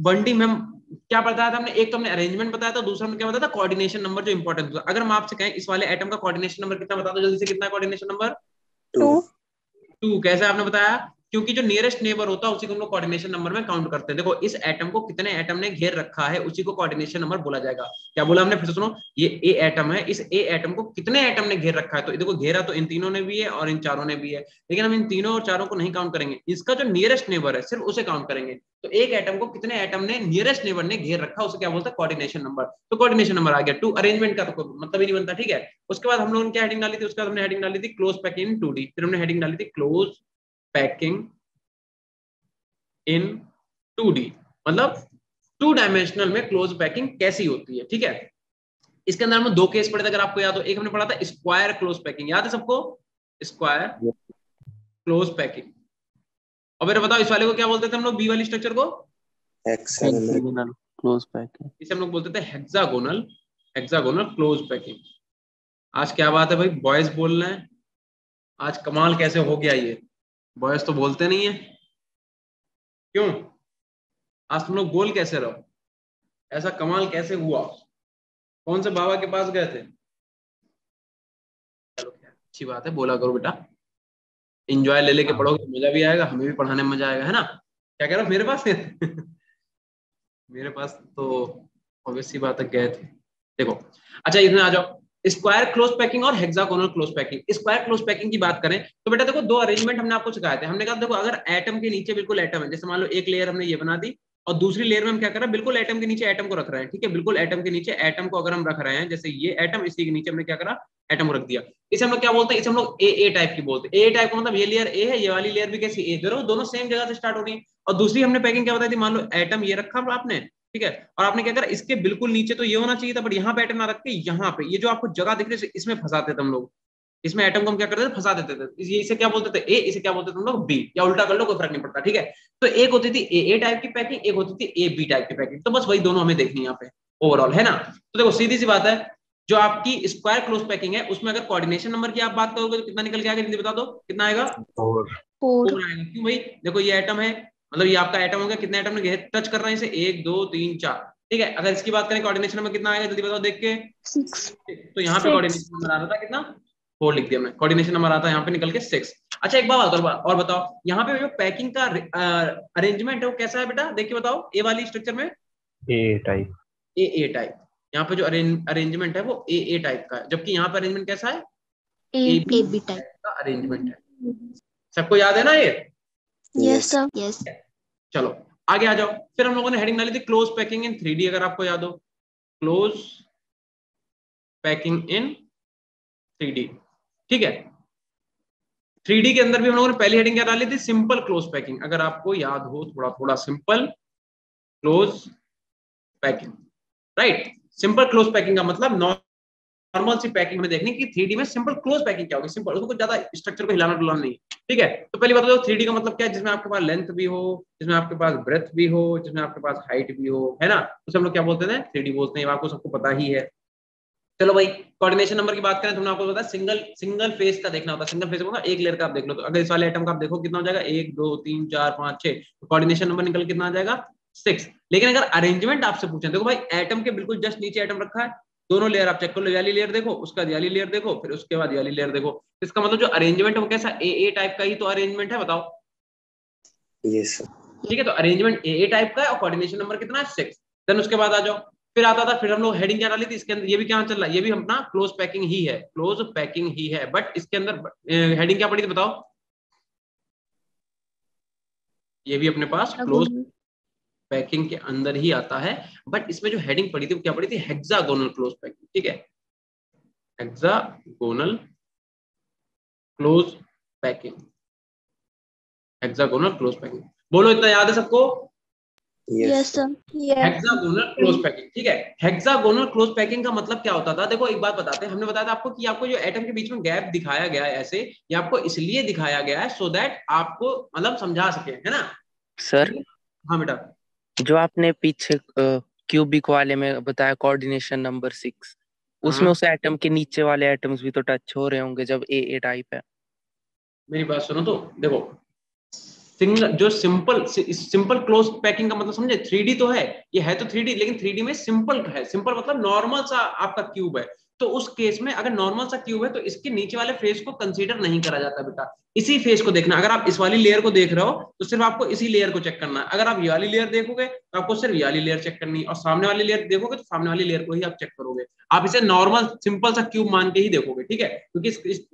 1D में क्या बताया था हमने, एक तो हमने अरेंजमेंट बताया था, दूसरा हमने क्या बताया था, कोऑर्डिनेशन नंबर जो इंपॉर्टेंट था। अगर हम आपसे कहें इस वाले एटम का कोऑर्डिनेशन नंबर कितना, बता दो जल्दी से, कितना है कोऑर्डिनेशन नंबर? 2। कैसे आपने बताया, क्योंकि जो नियरेस्ट नेबर होता है उसी को हम लोग कोऑर्डिनेशन नंबर में काउंट करते हैं। देखो इस एटम को कितने एटम ने घेर रखा है उसी को कोऑर्डिनेशन नंबर बोला जाएगा। क्या बोला हमने, फिर से सुनो, ये ए एटम है, इस ए एटम को कितने एटम ने घेर रखा है, तो देखो घेरा तो इन तीनों ने भी है और इन चारों ने भी है, लेकिन हम इन तीनों और चारों को नहीं काउंट करेंगे, इसका जो नियरेस्ट नेबर है सिर्फ उसे काउंट करेंगे। तो एक एटम को कितने एटम ने नियरेस्ट नेबर ने घेर रखा उसे क्या बोलते हैं, कोऑर्डिनेशन नंबर। तो कोऑर्डिनेशन नंबर आ गया 2, अरेंजमेंट का तो मतलब ही नहीं बनता। ठीक है, उसके बाद हम लोगों ने क्या हेडिंग डाली थी, उसके बाद हमने हेडिंग डाली थी क्लोज पैकिंग इन 2D, फिर हमने हेडिंग डाली थी क्लोज पैकिंग इन 2D, मतलब 2 डायमेंशनल में क्लोज पैकिंग कैसी होती है। ठीक है, इसके अंदर हम 2 केस पढ़े थे, अगर आपको याद हो। एक हमने पढ़ा था स्क्वायर क्लोज पैकिंग, याद है सबको, स्क्वायर क्लोज पैकिंग। और मेरे बताओ इस वाले को क्या बोलते थे हम लोग, बी वाली स्ट्रक्चर को? Hexagonal close packing. इसे हम लोग बोलते थे हेक्सागोनल क्लोज पैकिंग। आज क्या बात है भाई, बॉयज बोल रहे हैं, आज कमाल कैसे हो गया ये, बॉयज तो बोलते नहीं है, क्यों? आज तुम लोग बोल कैसे रहो, ऐसा कमाल कैसे हुआ, कौन से बाबा के पास गए थे? चलो अच्छी बात है, बोला करो बेटा, एंजॉय ले लेके पढ़ोगे तो मजा भी आएगा, हमें भी पढ़ाने में मजा आएगा, है ना? क्या कह रहे हो, मेरे पास मेरे पास तो ऑब्वियस सी बात है गए थे। देखो अच्छा इधर आ जाओ, स्क्वायर क्लोज पैकिंग और hexagonal close packing. Square close packing की बात करें तो बेटा देखो दो अरेंजमेंट हमने आपको सिखाए थे। हमने कहा देखो अगर एटम के नीचे बिल्कुल एटम है, जैसे मान लो एक लेयर हमने ये बना दी और दूसरी लेयर में हम क्या कर रहे हैं, बिल्कुल एटम के नीचे एटम को रख रहे हैं, ठीक है, बिल्कुल एटम के नीचे एटम को अगर हम रख रहे हैं, जैसे ये एटम, इसी के नीचे हमने क्या करा, एटम को रख दिया, इसे हम लोग क्या बोलते हैं, इसे हम लोग ए टाइप की बोलते हैं। ए टाइप का मतलब ये लेयर ए है, ये वाली लेयर भी कैसी ए, दोनों सेम जगह से स्टार्ट हो रही है। और दूसरी हमने पैकिंग क्या बताई थी, मान लो एटम ये रखा आपने, ठीक है, और आपने क्या करा, इसके बिल्कुल नीचे तो ये होना चाहिए था, बट यहाँ पे एटम ना रख के यहाँ पे ये जो आपको जगह दिख रही है इसमें फंसाते थे हम लोग, इसमें एटम को हम क्या करते थे, फंसा देते थे। इसे क्या बोलते थे, ए, इसे क्या बोलते थे हम लोग, बी, या उल्टा कर लो कोई फर्क नहीं पड़ता, ठीक है। तो एक होती थी ए टाइप की पैकिंग, एक होती थी ए बी टाइप की पैकिंग, तो बस वही दोनों हमें देखनी है यहाँ पे ओवरऑल, है ना। तो देखो सीधी सी बात है, जो आपकी स्क्वायर क्लोज पैकिंग है उसमें अगर कोऑर्डिनेशन नंबर की आप बात करोगे तो कितना निकल के आएगा, जल्दी बता दो कितना आएगा, 4 आएगा। क्यों भाई, देखो ये एटम है, मतलब ये आपका एटम हो गया, कितने एटम ने टच कर रहे हैं इसे, 1 2 3 4, ठीक है। अगर इसकी बात करें कोऑर्डिनेशन नंबर कितना आएगा, जल्दी बताओ देख के, 6। तो यहाँ पे कोऑर्डिनेशन नंबर आ रहा था कितना, 4 लिख दिया मैं, कोऑर्डिनेशन नंबर आता है यहाँ पे निकल के 6। अच्छा एक बात और बताओ, यहाँ पे जो पैकिंग का अरेंजमेंट है वो कैसा है बेटा, देख के बताओ। ए वाली स्ट्रक्चर में ए टाइप, ए टाइप, यहाँ पे जो अरेंजमेंट है वो ए टाइप का है, जबकि यहाँ पे अरेंजमेंट कैसा है, ए बी टाइप का अरेंजमेंट है। सबको याद है ना ये? Yes sir, yes. चलो आगे आ जाओ। फिर हम लोगों ने हेडिंग डाली थी क्लोज पैकिंग इन 3D, अगर आपको याद हो, क्लोज पैकिंग इन 3D, ठीक है। 3D के अंदर भी हम लोगों ने पहली हेडिंग क्या डाली थी, सिंपल क्लोज पैकिंग, अगर आपको याद हो थोड़ा simple close packing, right. Simple close packing का मतलब नॉर्मल सी पैकिंग में देखनी कि 3D में सिंपल क्लोज पैकिंग क्या होगी, सिंपल, उसको कुछ ज्यादा स्ट्रक्चर को हिलाना डुलाना नहीं, ठीक है। तो पहली बात तो 3D का मतलब क्या है, जिसमें आपके पास लेंथ भी हो, जिसमें आपके पास ब्रेथ भी हो, जिसमें आपके पास हाइट भी हो, है ना, उसे हम लोग क्या बोलते हैं, 3D बोलते हैं, आपको सबको पता ही है। चलो भाई कोऑर्डिनेशन नंबर की बात करें तो आपको पता है सिंगल फेस का देखना होता है, सिंगल फेस होगा एक लेयर का आप देख लो, तो अगर इस वाले आइटम का आप देखो कितना हो जाएगा, 1 2 3 4 5 6, तो कोऑर्डिनेशन नंबर निकल कितना आ जाएगा, 6। लेकिन अगर अरेंजमेंट आपसे पूछें, देखो भाई एटम के बिल्कुल जस्ट नीचे एटम रखा है, दोनों लेयर आप चेक कर लो, वाली लेयर देखो, उसका वाली लेयर देखो, फिर उसके बाद वाली लेयर देखो, इसका मतलब जो अरेंजमेंट है वो कैसा, ए टाइप का ही तो अरेंजमेंट है, बताओ। Yes sir. ठीक है, तो अरेंजमेंट ए टाइप का है और कोऑर्डिनेशन नंबर कितना है, 6। देन उसके बाद आ जाओ, फिर आता था, फिर हम लोग हेडिंग क्या डाली थी इसके अंदर, ये भी क्या चल रहा है, ये भी अपना क्लोज पैकिंग ही है, क्लोज पैकिंग ही है, बट इसके अंदर हेडिंग क्या पड़ी थी बताओ, ये भी अपने पास क्लोज पैकिंग के अंदर ही आता है, बट इसमें जो हेडिंग पड़ी थी वो क्या पड़ी थी, हेक्सागोनल क्लोज पैकिंग, ठीक है, hexagonal close packing, hexagonal close packing, बोलो इतना याद है सबको, yes sir, hexagonal close packing, ठीक है। हेक्सागोनल क्लोज पैकिंग का मतलब क्या होता था, देखो एक बात बताते हैं, हमने बताया था आपको कि आपको जो एटम के बीच में गैप दिखाया गया है ऐसे, ये आपको इसलिए दिखाया गया है सो दैट आपको मतलब समझा सके, है ना सर। हाँ बेटा, जो आपने पीछे क्यूबिक वाले में बताया कोऑर्डिनेशन नंबर 6, उसमें उस एटम के नीचे वाले एटम्स भी तो टच हो रहे होंगे जब ए टाइप है। मेरी बात सुनो तो, देखो जो सिंपल क्लोज पैकिंग का मतलब समझे, 3D तो है, ये है तो 3D, लेकिन 3D में सिंपल है, सिंपल मतलब नॉर्मल सा आपका क्यूब है, तो उस केस में अगर नॉर्मल सा क्यूब है तो इसके नीचे वाले फेस को कंसीडर नहीं करा जाता बेटा, इसी फेस को देखना। अगर आप इस वाली लेयर को देख रहे हो तो सिर्फ आपको इसी लेयर को चेक करना है, अगर आप ये वाली लेयर देखोगे तो आपको सिर्फ ये वाली लेयर चेक करनी है, और सामने वाली लेयर देखोगे तो सामने वाली लेयर को ही आप चेक करोगे, आप इसे नॉर्मल सिंपल सा क्यूब मान के ही देखोगे, ठीक है, क्योंकि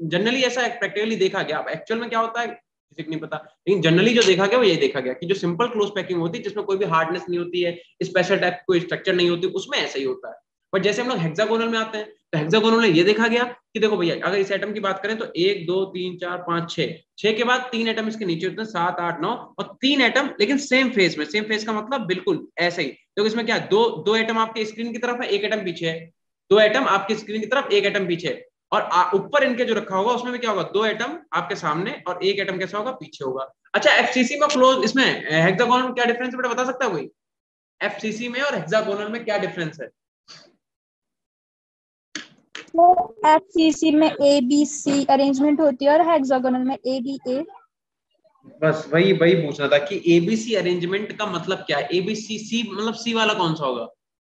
जनरली ऐसा प्रैक्टिकली देखा गया, अब एक्चुअल में क्या होता है किसी को नहीं पता, लेकिन जनरली जो देखा गया वो ये देखा गया कि जो सिंपल क्लोज पैकिंग होती है जिसमें कोई भी हार्डनेस नहीं होती है, स्पेशल टाइप कोई स्ट्रक्चर नहीं होती, उसमें ऐसा ही होता है। बट जैसे हम लोग हेक्सागोनल में आते हैं तो हेक्सागोनल में ये देखा गया कि देखो भैया अगर इस एटम की बात करें तो 1 2 3 4 5 6 के बाद 3 एटम इसके नीचे होते हैं, 7 8 9 और 3 एटम लेकिन सेम फेस में, सेम फेस का मतलब बिल्कुल ऐसे ही, तो इसमें क्या दो एटम आपके स्क्रीन की तरफ है, एक एटम पीछे है, 2 एटम आपकी स्क्रीन की तरफ, एक एटम पीछे, और ऊपर इनके जो रखा होगा उसमें भी क्या होगा, 2 एटम आपके सामने और एक एटम कैसा होगा, पीछे होगा। अच्छा एफसीसी में क्लोज, इसमें हेक्सागोनल में क्या डिफरेंस है बेटा, बता सकता है कोई, एफसीसी में और हेक्सागोनल में क्या डिफरेंस है? एफसीसी में ए बी सी अरेंजमेंट होती है और हेक्सागोनल में ए बी ए। बस वही पूछना था कि एबीसी अरेंजमेंट का मतलब क्या है, एबीसी, सी मतलब सी वाला कौन सा होगा,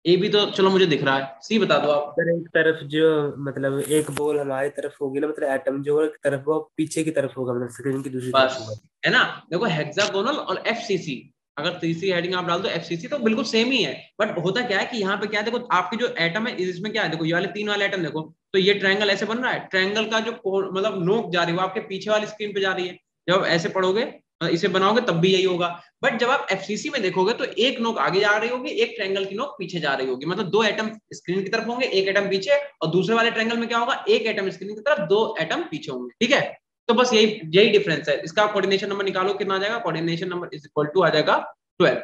ए बी तो चलो मुझे दिख रहा है, सी बता दो आप। एक तरफ जो मतलब एक बॉल हमारी तरफ होगी ना, मतलब एटम जो एक तरफ वो पीछे की तरफ होगा, मतलब स्क्रीन की दूसरी तरफ होगा, है ना। देखो हेक्सागोनल और एफसीसी, अगर तीसरी हेडिंग आप डाल दो एफसीसी तो बिल्कुल सेम ही है, बट होता क्या है कि यहाँ पे क्या है, देखो आपके जो एटम है इसमें क्या है, देखो ये वाले 3 वाले एटम देखो, तो ये ट्रायंगल ऐसे बन रहा है, ट्रायंगल का जो मतलब नोक जा रही है वो आपके पीछे वाली स्क्रीन पे जा रही है। जब ऐसे पढ़ोगे इसे बनाओगे तब भी यही होगा। बट जब आप एफसीसी में देखोगे तो एक नोक आगे जा रही होगी, एक ट्रायंगल की नोक पीछे जा रही होगी, मतलब दो एटम स्क्रीन की तरफ होंगे, एक एटम पीछे, और दूसरे वाले ट्रायंगल में क्या होगा, एक एटम स्क्रीन की तरफ, दो एटम पीछे होंगे। ठीक है, तो बस यही डिफरेंस है। इसका कोऑर्डिनेशन नंबर निकालो, कितना आ जाएगा, coordination number is equal to आ जाएगा 12।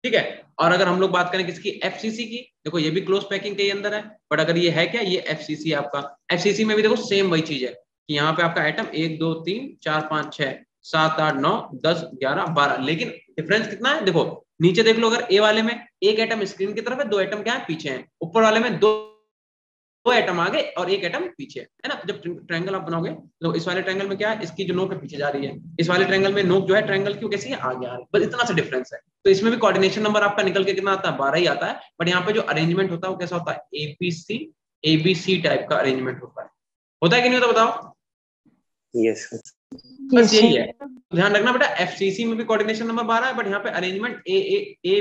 ठीक है, और अगर हम लोग बात करें किसकी, एफसीसी की, देखो ये भी क्लोज पैकिंग के अंदर है, बट अगर ये है क्या, ये एफसीसी है आपका। एफसीसी में भी देखो सेम वही चीज है कि यहाँ पे आपका एटम 1 2 3 4 5 6 7 8 9 10 11 12, लेकिन डिफरेंस कितना है, देखो नीचे देख लो, अगर ए वाले में एक एटम स्क्रीन की तरफ है, दो एटम क्या है, पीछे है, ऊपर वाले में दो एटम आगे और एक एटम पीछे है ना। तो जब ट्रायंगल आप बनाओगे तो इस वाले ट्रायंगल में क्या है, इसकी जो नोक है पीछे जा रही है, इस वाले ट्रायंगल में नोक जो है ट्रायंगल की कैसी है, आगे आ रही है, बस इतना सा डिफरेंस है। तो इसमें भी कोऑर्डिनेशन नंबर आपका निकल के कितना आता है, 12 ही आता है। बट यहाँ पे जो अरेंजमेंट होता है वो कैसा होता है, एबीसी टाइप का अरेंजमेंट होता है कि नहीं होता, बताओ। यस बस यही है, ध्यान रखना बेटा, एफसीसी में भी कोऑर्डिनेशन नंबर 12 है, बट यहाँ पे अरेंजमेंट ए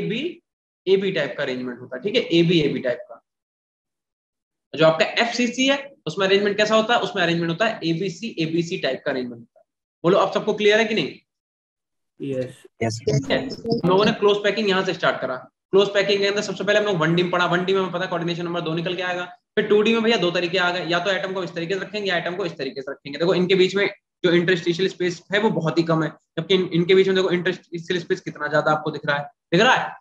बी टाइप का अरेंजमेंट होता है। ठीक है, ए बी टाइप का। जो आपका एफसीसी है उसमें अरेंजमेंट कैसा होता है, उसमें अरेंजमेंट होता है एबीसी टाइप का अरेंजमेंट होता है। बोलो अब सबको क्लियर है कि नहीं। यस हम लोगों ने क्लोज पैकिंग यहाँ से स्टार्ट करा। क्लोज पैकिंग के अंदर सबसे पहले हम लोग 1D में पढ़ा, 1D में हमें पता है कोऑर्डिनेशन नंबर 2 निकल के आएगा। फिर 2D में भैया दो तरीके आ गए, या तो एटम को इस तरीके से रखेंगे या एटम को इस तरीके से रखेंगे। देखो इनके बीच में जो इंटरस्टिशियल स्पेस है वो बहुत ही कम है, जबकि इनके बीच में देखो इंटरस्टिशियल स्पेस कितना ज्यादा आपको दिख रहा है।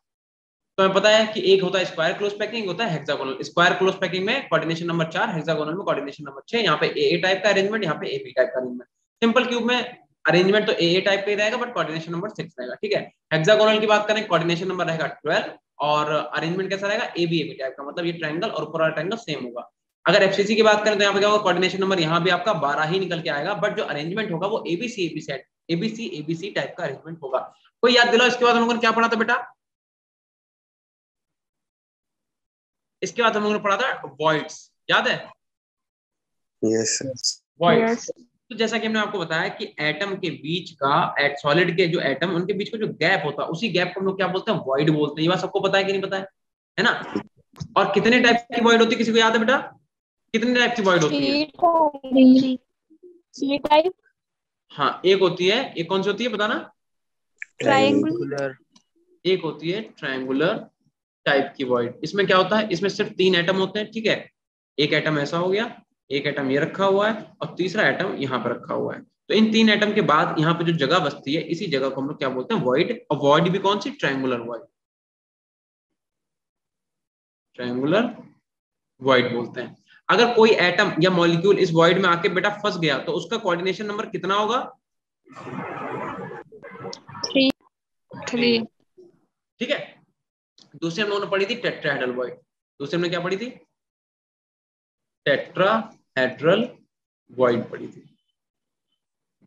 तो हमें पता है कि एक होता है स्क्वायर क्लोज पैकिंग, होता है हेक्सागोनल। स्क्वायर क्लोज पैकिंग में कोऑर्डिनेशन नंबर 4, हेक्सागोनल में कोऑर्डिनेशन नंबर 6। यहाँ पे ए टाइप का अरेंजमेंट, यहाँ पे ए बी टाइप का अरेंजमेंट। सिंपल क्यूब में अरेंजमेंट तो ए टाइप का ही रहेगा, बट कोऑर्डिनेशन नंबर 6 रहेगा। ठीक है, हेक्सागोनल की बात करें, कोऑर्डिनेशन नंबर रहेगा 12 और अरेंजमेंट कैसा रहेगा, ए बी टाइप का, मतलब ये ट्रायंगल और ऊपर वाला ट्रायंगल सेम होगा। अगर एफसीसी की बात करें तो यहाँ पे क्या होगा, कोऑर्डिनेशन नंबर यहाँ भी आपका 12 ही निकल के आएगा, बट जो अरेंजमेंट होगा वो एबीसी टाइप का अरेंजमेंट होगा। कोई याद दिलाओ, इसके बाद हम लोगों ने क्या पढ़ा था बेटा, इसके बाद हम लोगों ने पढ़ा था वॉइड्स, याद है। यस वॉइड्स, तो जैसा कि हमने आपको बताया कि एटम के बीच का, सॉलिड के जो एटम उनके बीच का जो गैप होता है, उसी गैप को हम लोग क्या बोलते हैं, वॉइड बोलते हैं। ये बात सबको पता है कि नहीं पता है ना। और कितने टाइप की वॉइड होती है, किसी को याद है बेटा, कितने टाइप की वॉइड होती है। सी टाइप, हाँ एक होती है, एक कौन सी होती है बताना, ट्रायंगुलर, एक होती है ट्रायंगुलर टाइप की वॉइड। इसमें क्या होता है, इसमें सिर्फ 3 एटम होते हैं। ठीक है, एक एटम ऐसा हो गया, एक एटम ये रखा हुआ है और तीसरा एटम यहाँ पर रखा हुआ है। तो इन 3 एटम के बाद यहाँ पे जो जगह बचती है, इसी जगह को हम लोग क्या बोलते हैं, वॉइड। और वॉइड भी कौन सी, ट्रायंगुलर वॉइड, ट्रायंगुलर वॉइड बोलते हैं। अगर कोई एटम या मॉलिक्यूल इस वॉइड में आके बेटा फंस गया तो उसका कोऑर्डिनेशन नंबर कितना होगा, 3। ठीक है। दूसरे हम लोगों ने पढ़ी थी टेट्राहेड्रल वॉइड, दूसरे हमने क्या पढ़ी थी, टेट्राहेड्रल वॉइड पढ़ी थी।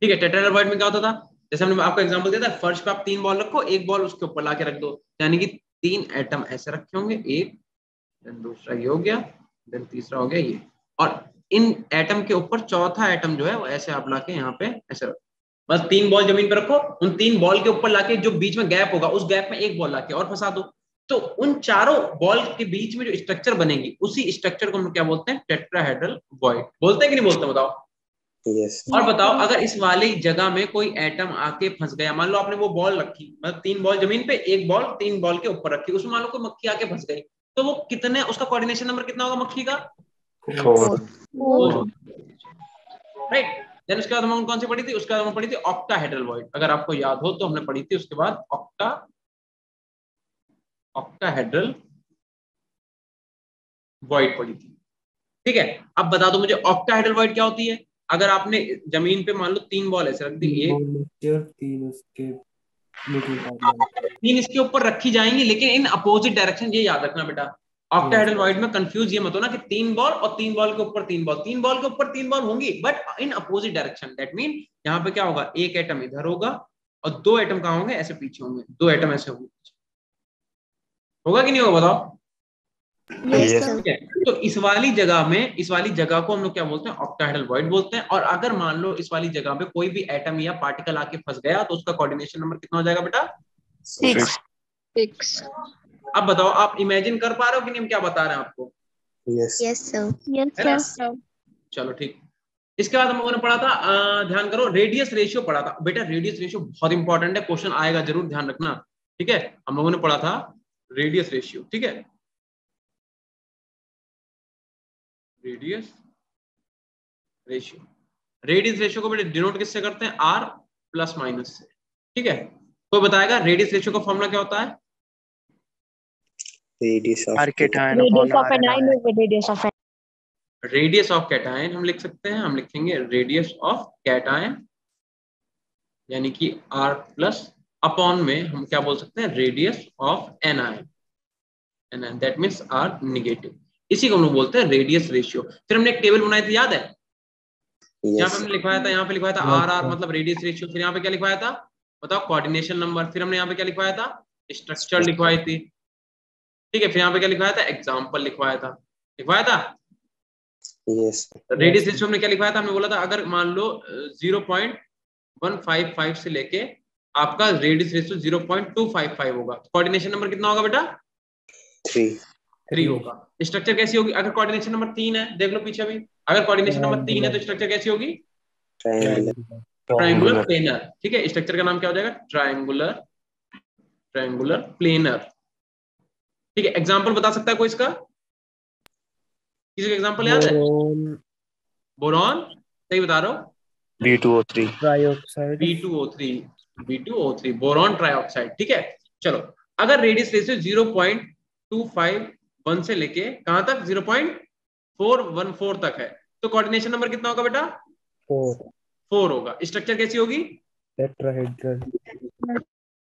ठीक है, टेट्राहेड्रल वॉइड में क्या होता था, जैसे हमने आपको एग्जांपल दिया था, फर्श पे आप 3 बॉल रखो, एक बॉल उसके ऊपर लाके रख दो, यानी कि 3 एटम ऐसे रखे होंगे, एक देन दूसरा ये हो गया, देन तीसरा हो गया ये, और इन एटम के ऊपर चौथा एटम जो है वो ऐसे आप लाके यहाँ पे ऐसे रखो। बस 3 बॉल जमीन पे रखो, उन 3 बॉल के ऊपर लाके जो बीच में गैप होगा उस गैप में एक बॉल लाके और फंसा दो, तो उन चारों बॉल के बीच में जो स्ट्रक्चर बनेगी उसी स्ट्रक्चर को हम क्या बोलते हैं, टेट्राहेड्रल वॉइड बोलते हैं कि नहीं बोलते, बताओ। यस और बताओ, अगर इस वाली जगह में कोई एटम आके फंस गया, मान लो आपने वो बॉल रखी, मतलब 3 बॉल जमीन पे, एक बॉल 3 बॉल के ऊपर रखी, उसमें मान लो कोई मक्खी आके फंस गई, तो वो कितने, उसका कोऑर्डिनेशन नंबर कितना होगा मक्खी का, 4, राइट। देन उसके बाद हम कौन सी पढ़ी थी, उसके बाद हम पढ़ी थी ऑक्टाहेड्रल वॉइड। अगर आपको याद हो तो हमने पढ़ी थी उसके बाद ऑक्टाहेड्रल वॉइड पढ़ी थी। ठीक है, अब बता दो मुझे ऑक्टाहेड्रल वॉइड क्या होती है। अगर आपने जमीन पे मान लो 3 बॉल ऐसे रख दी, एक 3 इसके ऊपर रखी जाएंगी, लेकिन इन अपोजिट डायरेक्शन, ये याद रखना बेटा। ऑक्टाहेड्रल वॉइड में कंफ्यूज ये मत होना कि 3 बॉल और 3 बॉल के ऊपर 3 बॉल, 3 बॉल के ऊपर 3 बॉल होंगी, but in opposite direction. That mean यहाँ पे क्या होगा, एक एटम इधर होगा और 2 एटम कहाँ होंगे, ऐसे पीछे होंगे, 2 एटम ऐसे होंगे, होगा कि नहीं होगा, बताओ। ठीक है, तो इस वाली जगह को हम लोग क्या बोलते हैं, ऑक्टाहेड्रल वॉइड बोलते हैं। और अगर मान लो इस वाली जगह पे कोई भी एटम या पार्टिकल आके फंस गया तो उसका कोऑर्डिनेशन नंबर कितना हो जाएगा बेटा, 6। अब बताओ, आप इमेजिन कर पा रहे हो कि नहीं हम क्या बता रहे हैं आपको, यस यस सर। चलो ठीक। इसके बाद हम लोगों ने पढ़ा था, ध्यान करो, रेडियस रेशियो पढ़ा था बेटा। रेडियस रेशियो बहुत इंपॉर्टेंट है, क्वेश्चन आएगा जरूर, ध्यान रखना। ठीक है, हम लोगों ने पढ़ा था रेडियस रेशियो। ठीक है, रेडियस रेशियो, रेडियस रेशियो को बेटा डिनोट किससे करते हैं? आर प्लस माइनस से। ठीक है, तो बताएगा रेडियस रेशियो का फॉर्मूला क्या होता है? Radius of r cation radius upon of r anion over radius of radius of cation हम लिख सकते हैं, हम लिखेंगे रेडियस ऑफ कैटायन यानी कि आर प्लस अपॉन में हम क्या बोल सकते हैं? Radius of anion, anion that means r negative. इसी को हम लोग बोलते हैं रेडियस रेशियो। फिर हमने एक टेबल बनाई थी, याद है? यहाँ पे हमने लिखवाया था, यहाँ पे लिखवाया था आर आर मतलब रेडियस रेशियो। फिर यहाँ पे क्या लिखवाया था बताओ? Coordination number. फिर हमने यहाँ पे क्या लिखवाया था? स्ट्रक्चर लिखवाई थी। ठीक है, फिर यहाँ पे क्या लिखवाया था? एग्जाम्पल लिखवाया था। लिखवाया था यस रेडियस रेशियो हमने क्या लिखवाया था? हमने बोला था अगर मान लो 0.155 से लेके आपका रेडियस रेशियो 0.255 होगा तो कोऑर्डिनेशन नंबर कितना होगा बेटा? 3 होगा। स्ट्रक्चर कैसी होगी? अगर कोऑर्डिनेशन नंबर 3 है, देख लो पीछे भी, अगर कोऑर्डिनेशन नंबर 3 है तो स्ट्रक्चर कैसी होगी? Triangular planar. ठीक है, स्ट्रक्चर का नाम क्या हो जाएगा? Triangular planar. ठीक है, एग्जांपल बता सकता है कोई इसका? किसी का एग्जांपल याद है? बोरॉन, सही बता रहा हूँ, B2O3 trioxide B2O3 boron trioxide. ठीक है, चलो अगर रेडियस रेशियो 0.251 से लेके कहां तक? 0.414 तक है तो कोऑर्डिनेशन नंबर कितना होगा बेटा? 4 होगा। स्ट्रक्चर कैसी होगी?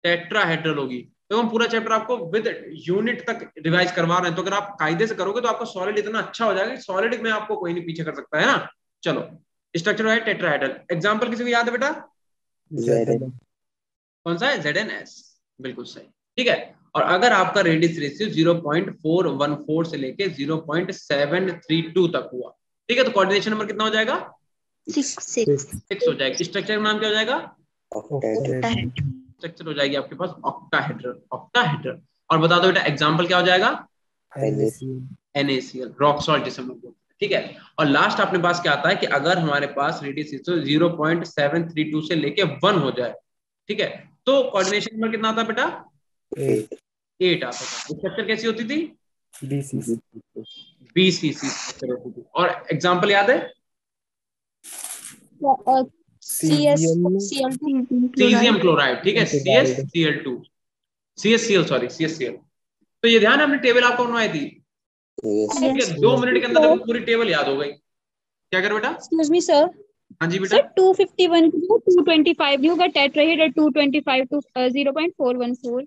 टेट्राहेड्रल होगी। तो हम पूरा चैप्टर आपको विद यूनिट तक रिवाइज करवा रहे हैं, तो अगर आप कायदे से करोगे तो आपका सॉलिड इतना अच्छा हो जाएगा, सॉलिड में आपको कोई नहीं पीछे कर सकता है ना। चलो, स्ट्रक्चर है टेट्राहेड्रल। एग्जांपल किसी को याद है बेटा? कौन सा है? ZnS, बिल्कुल सही। ठीक है, और अगर आपका रेडियस रेशियो 0.414 से लेके 0.732 तक हुआ, ठीक है, तो कोऑर्डिनेशन नंबर कितना हो जाएगा? 6 हो जाएगा। स्ट्रक्चर का नाम क्या हो जाएगा? स्ट्रक्चर हो जाएगी आपके पास ऑक्टाहेड्रल। ऑक्टाहेड्रल। और बता दो बेटा एग्जांपल क्या हो जाएगा? NaCl, रॉक सॉल्ट जिसे हम लोग बोलते हैं। ठीक है, और लास्ट अपने पास क्या आता है कि अगर हमारे पास रेडियस 0.732 से लेके 1 हो जाए, ठीक है, तो कोऑर्डिनेशन नंबर कितना आता है बेटा? 8 आता था। स्ट्रक्चर कैसी होती थी? BCC स्ट्रक्चर होती थी। और एग्जांपल याद है? Caesium chloride. ठीक है, CSCl सॉरी CSCl। तो ये ध्यान है, हमने टेबल आपको बनवाई थी। ठीक है, 2 मिनट के अंदर पूरी टेबल याद हो गई। क्या कर बेटा? Excuse me sir. हाँ जी बेटा। सर 251 को 225 नहीं होगा, टेट्राहेड्रल 225 टू 0.414।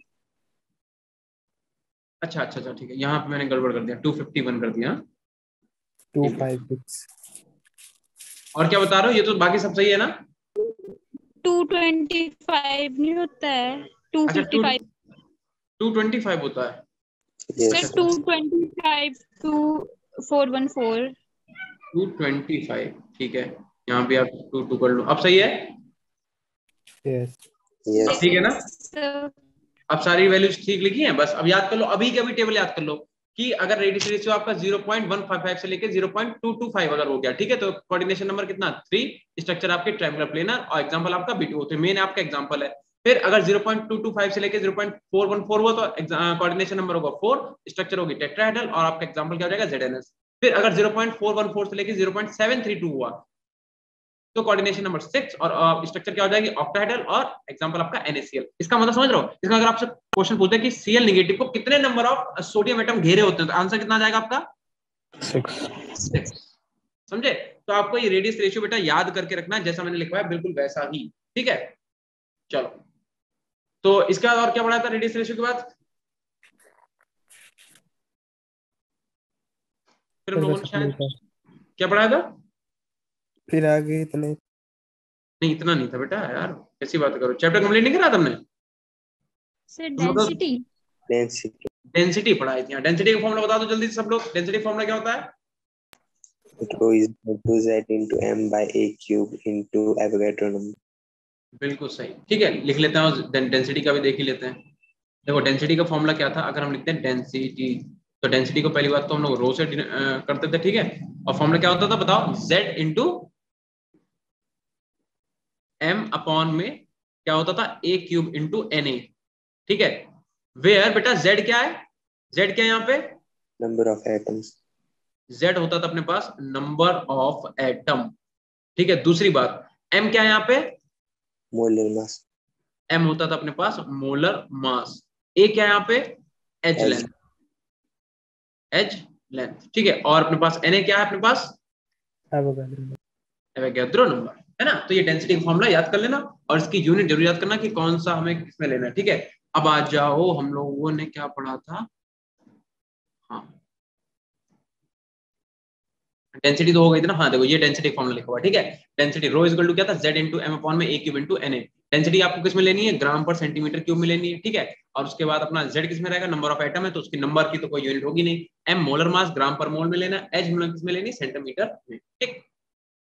अच्छा, ठीक है, यहाँ पे मैंने गड़बड़ कर दिया, 251 कर दिया। 256 और क्या बता रहा हूँ? ये तो बाकी सब सही है ना? 225 नहीं होता है, 255। 225 होता है सर 225 टू 414। 225, ठीक है, यहाँ पे आप 2 कर लो, अब सही है? यस ठीक है ना? अब सारी वैल्यूज ठीक लिखी हैं, बस अब याद कर लो, अभी की अभी टेबल याद कर लो कि अगर रेडियस रेशियो आपका 0.155 से लेके 0.225 अगर हो गया, ठीक है, तो कोऑर्डिनेशन नंबर कितना? 3। स्ट्रक्चर आपके ट्रायंगुलर प्लेनर और एग्जांपल आपका B2O3 मेन आपका एग्जांपल है। फिर अगर 0.225 से लेके 0.414 हुआ तो कोऑर्डिनेशन नंबर होगा 4, स्ट्रक्चर होगी टेट्राहेड्रल और आपका एग्जांपल क्या हो जाएगा? ZnS। फिर अगर 0.414 से लेके 0.732 हुआ तो कोऑर्डिनेशन नंबर 6 और स्ट्रक्चर क्या हो जाएगी? ऑक्टाहेड्रल और एग्जांपल आपका NaCl। इसका मतलब समझ रहे हो? इसका अगर आपसे क्वेश्चन पूछे कि Cl नेगेटिव को कितने नंबर ऑफ सोडियम एटम घेरे होते हैं तो आंसर कितना आ जाएगा आपका? 6। समझे? तो आपको ये रेडियस रेशियो बेटा याद करके रखना है, जैसा मैंने लिखवाया बिल्कुल वैसा ही। ठीक है, चलो, तो इसके बाद और क्या पढ़ा था रेडियस रेशियो के बाद? फिर हम लोगों ने शायद क्या पढ़ाया था? फिर आगे इतने नहीं, इतना नहीं था बेटा, यार कैसी बात करो, चैप्टर कंप्लीट नहीं करा तुमने? सर डेंसिटी पढ़ाई थी। डेंसिटी का फॉर्मूला बता दो जल्दी से सब लोग। डेंसिटी फॉर्मूला क्या होता है? Rho is equal to Z into M by A cube into Avogadro number। बिल्कुल सही। ठीक है, लिख लेते हैं और डेंसिटी का भी देख ही लेते हैं। देखो डेंसिटी का फॉर्मूला क्या था? अगर हम लिखते हैं डेंसिटी तो डेंसिटी को पहली बात तो हम लोग रो से करते थे, ठीक है। और फॉर्मूला क्या होता था बताओ, Z इंटू m अपॉन में क्या होता था, a क्यूब इंटू Na, ठीक है। वेयर बेटा Z क्या है, Z क्या है यहाँ पे, नंबर ऑफ एटम्स। Z होता था अपने पास नंबर ऑफ एटम, ठीक है। दूसरी बात m क्या है यहाँ पे, मोलर मास। m होता था अपने पास मोलर मास। a क्या है यहाँ पे, h H। Length, h length, ठीक है। और अपने पास Na क्या है अपने पास, एवोगैड्रो नंबर, है ना। तो ये डेंसिटी का फॉर्मूला याद कर लेना और इसकी यूनिट जरूर याद करना कि कौन सा हमें किसमें लेना है, ठीक है। अब आ जाओ, हम लोगों ने क्या पढ़ा था, हाँ डेंसिटी तो हो गई थी ना। हाँ देखो ये डेंसिटी फॉर्मूला लिखा हुआ है, ठीक है। डेंसिटी रो इक्वल टू क्या था, Z इंटू एम अपॉन में a cube into Na। Density आपको किसमें लेनी है, ग्राम पर सेंटीमीटर क्यूब में लेनी है, ठीक है। और उसके बाद अपना Z किसमें रहेगा, नंबर ऑफ एटम है तो उसकी नंबर की तो कोई यूनिट होगी नहीं। m मोलर मास ग्राम पर मोल में लेना, h मोलर किसमें लेनी, सेंटीमीटर में, ठीक।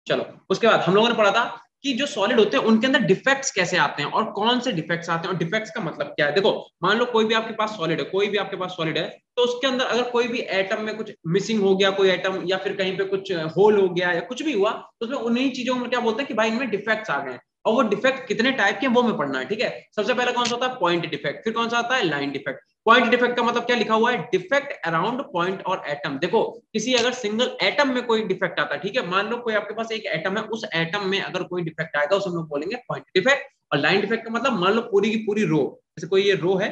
चलो उसके बाद हम लोगों ने पढ़ा था कि जो सॉलिड होते हैं उनके अंदर डिफेक्ट्स कैसे आते हैं और कौन से डिफेक्ट्स आते हैं और डिफेक्ट्स का मतलब क्या है। देखो मान लो कोई भी आपके पास सॉलिड है, कोई भी आपके पास सॉलिड है, तो उसके अंदर अगर कोई भी एटम में कुछ मिसिंग हो गया, कोई एटम या फिर कहीं पे कुछ होल हो गया या कुछ भी हुआ, तो उसमें उन्हीं चीजों में क्या बोलते हैं कि भाई इनमें डिफेक्ट्स आ गए हैं। और वो डिफेक्ट कितने टाइप के हैं वो हमें पढ़ना है, ठीक है। सबसे पहले कौन सा होता है, पॉइंट डिफेक्ट, फिर कौन सा आता है, लाइन डिफेक्ट। पॉइंट डिफेक्ट का मतलब क्या लिखा हुआ है, डिफेक्ट अराउंड पॉइंट और एटम। देखो किसी अगर सिंगल एटम में कोई डिफेक्ट आता है, ठीक है, मान लो कोई आपके पास एक एटम है, उस एटम में अगर कोई डिफेक्ट आएगा उसे हम लोग बोलेंगे पॉइंट डिफेक्ट। और लाइन डिफेक्ट का मतलब मान लो पूरी की पूरी रो, जैसे कोई ये रो है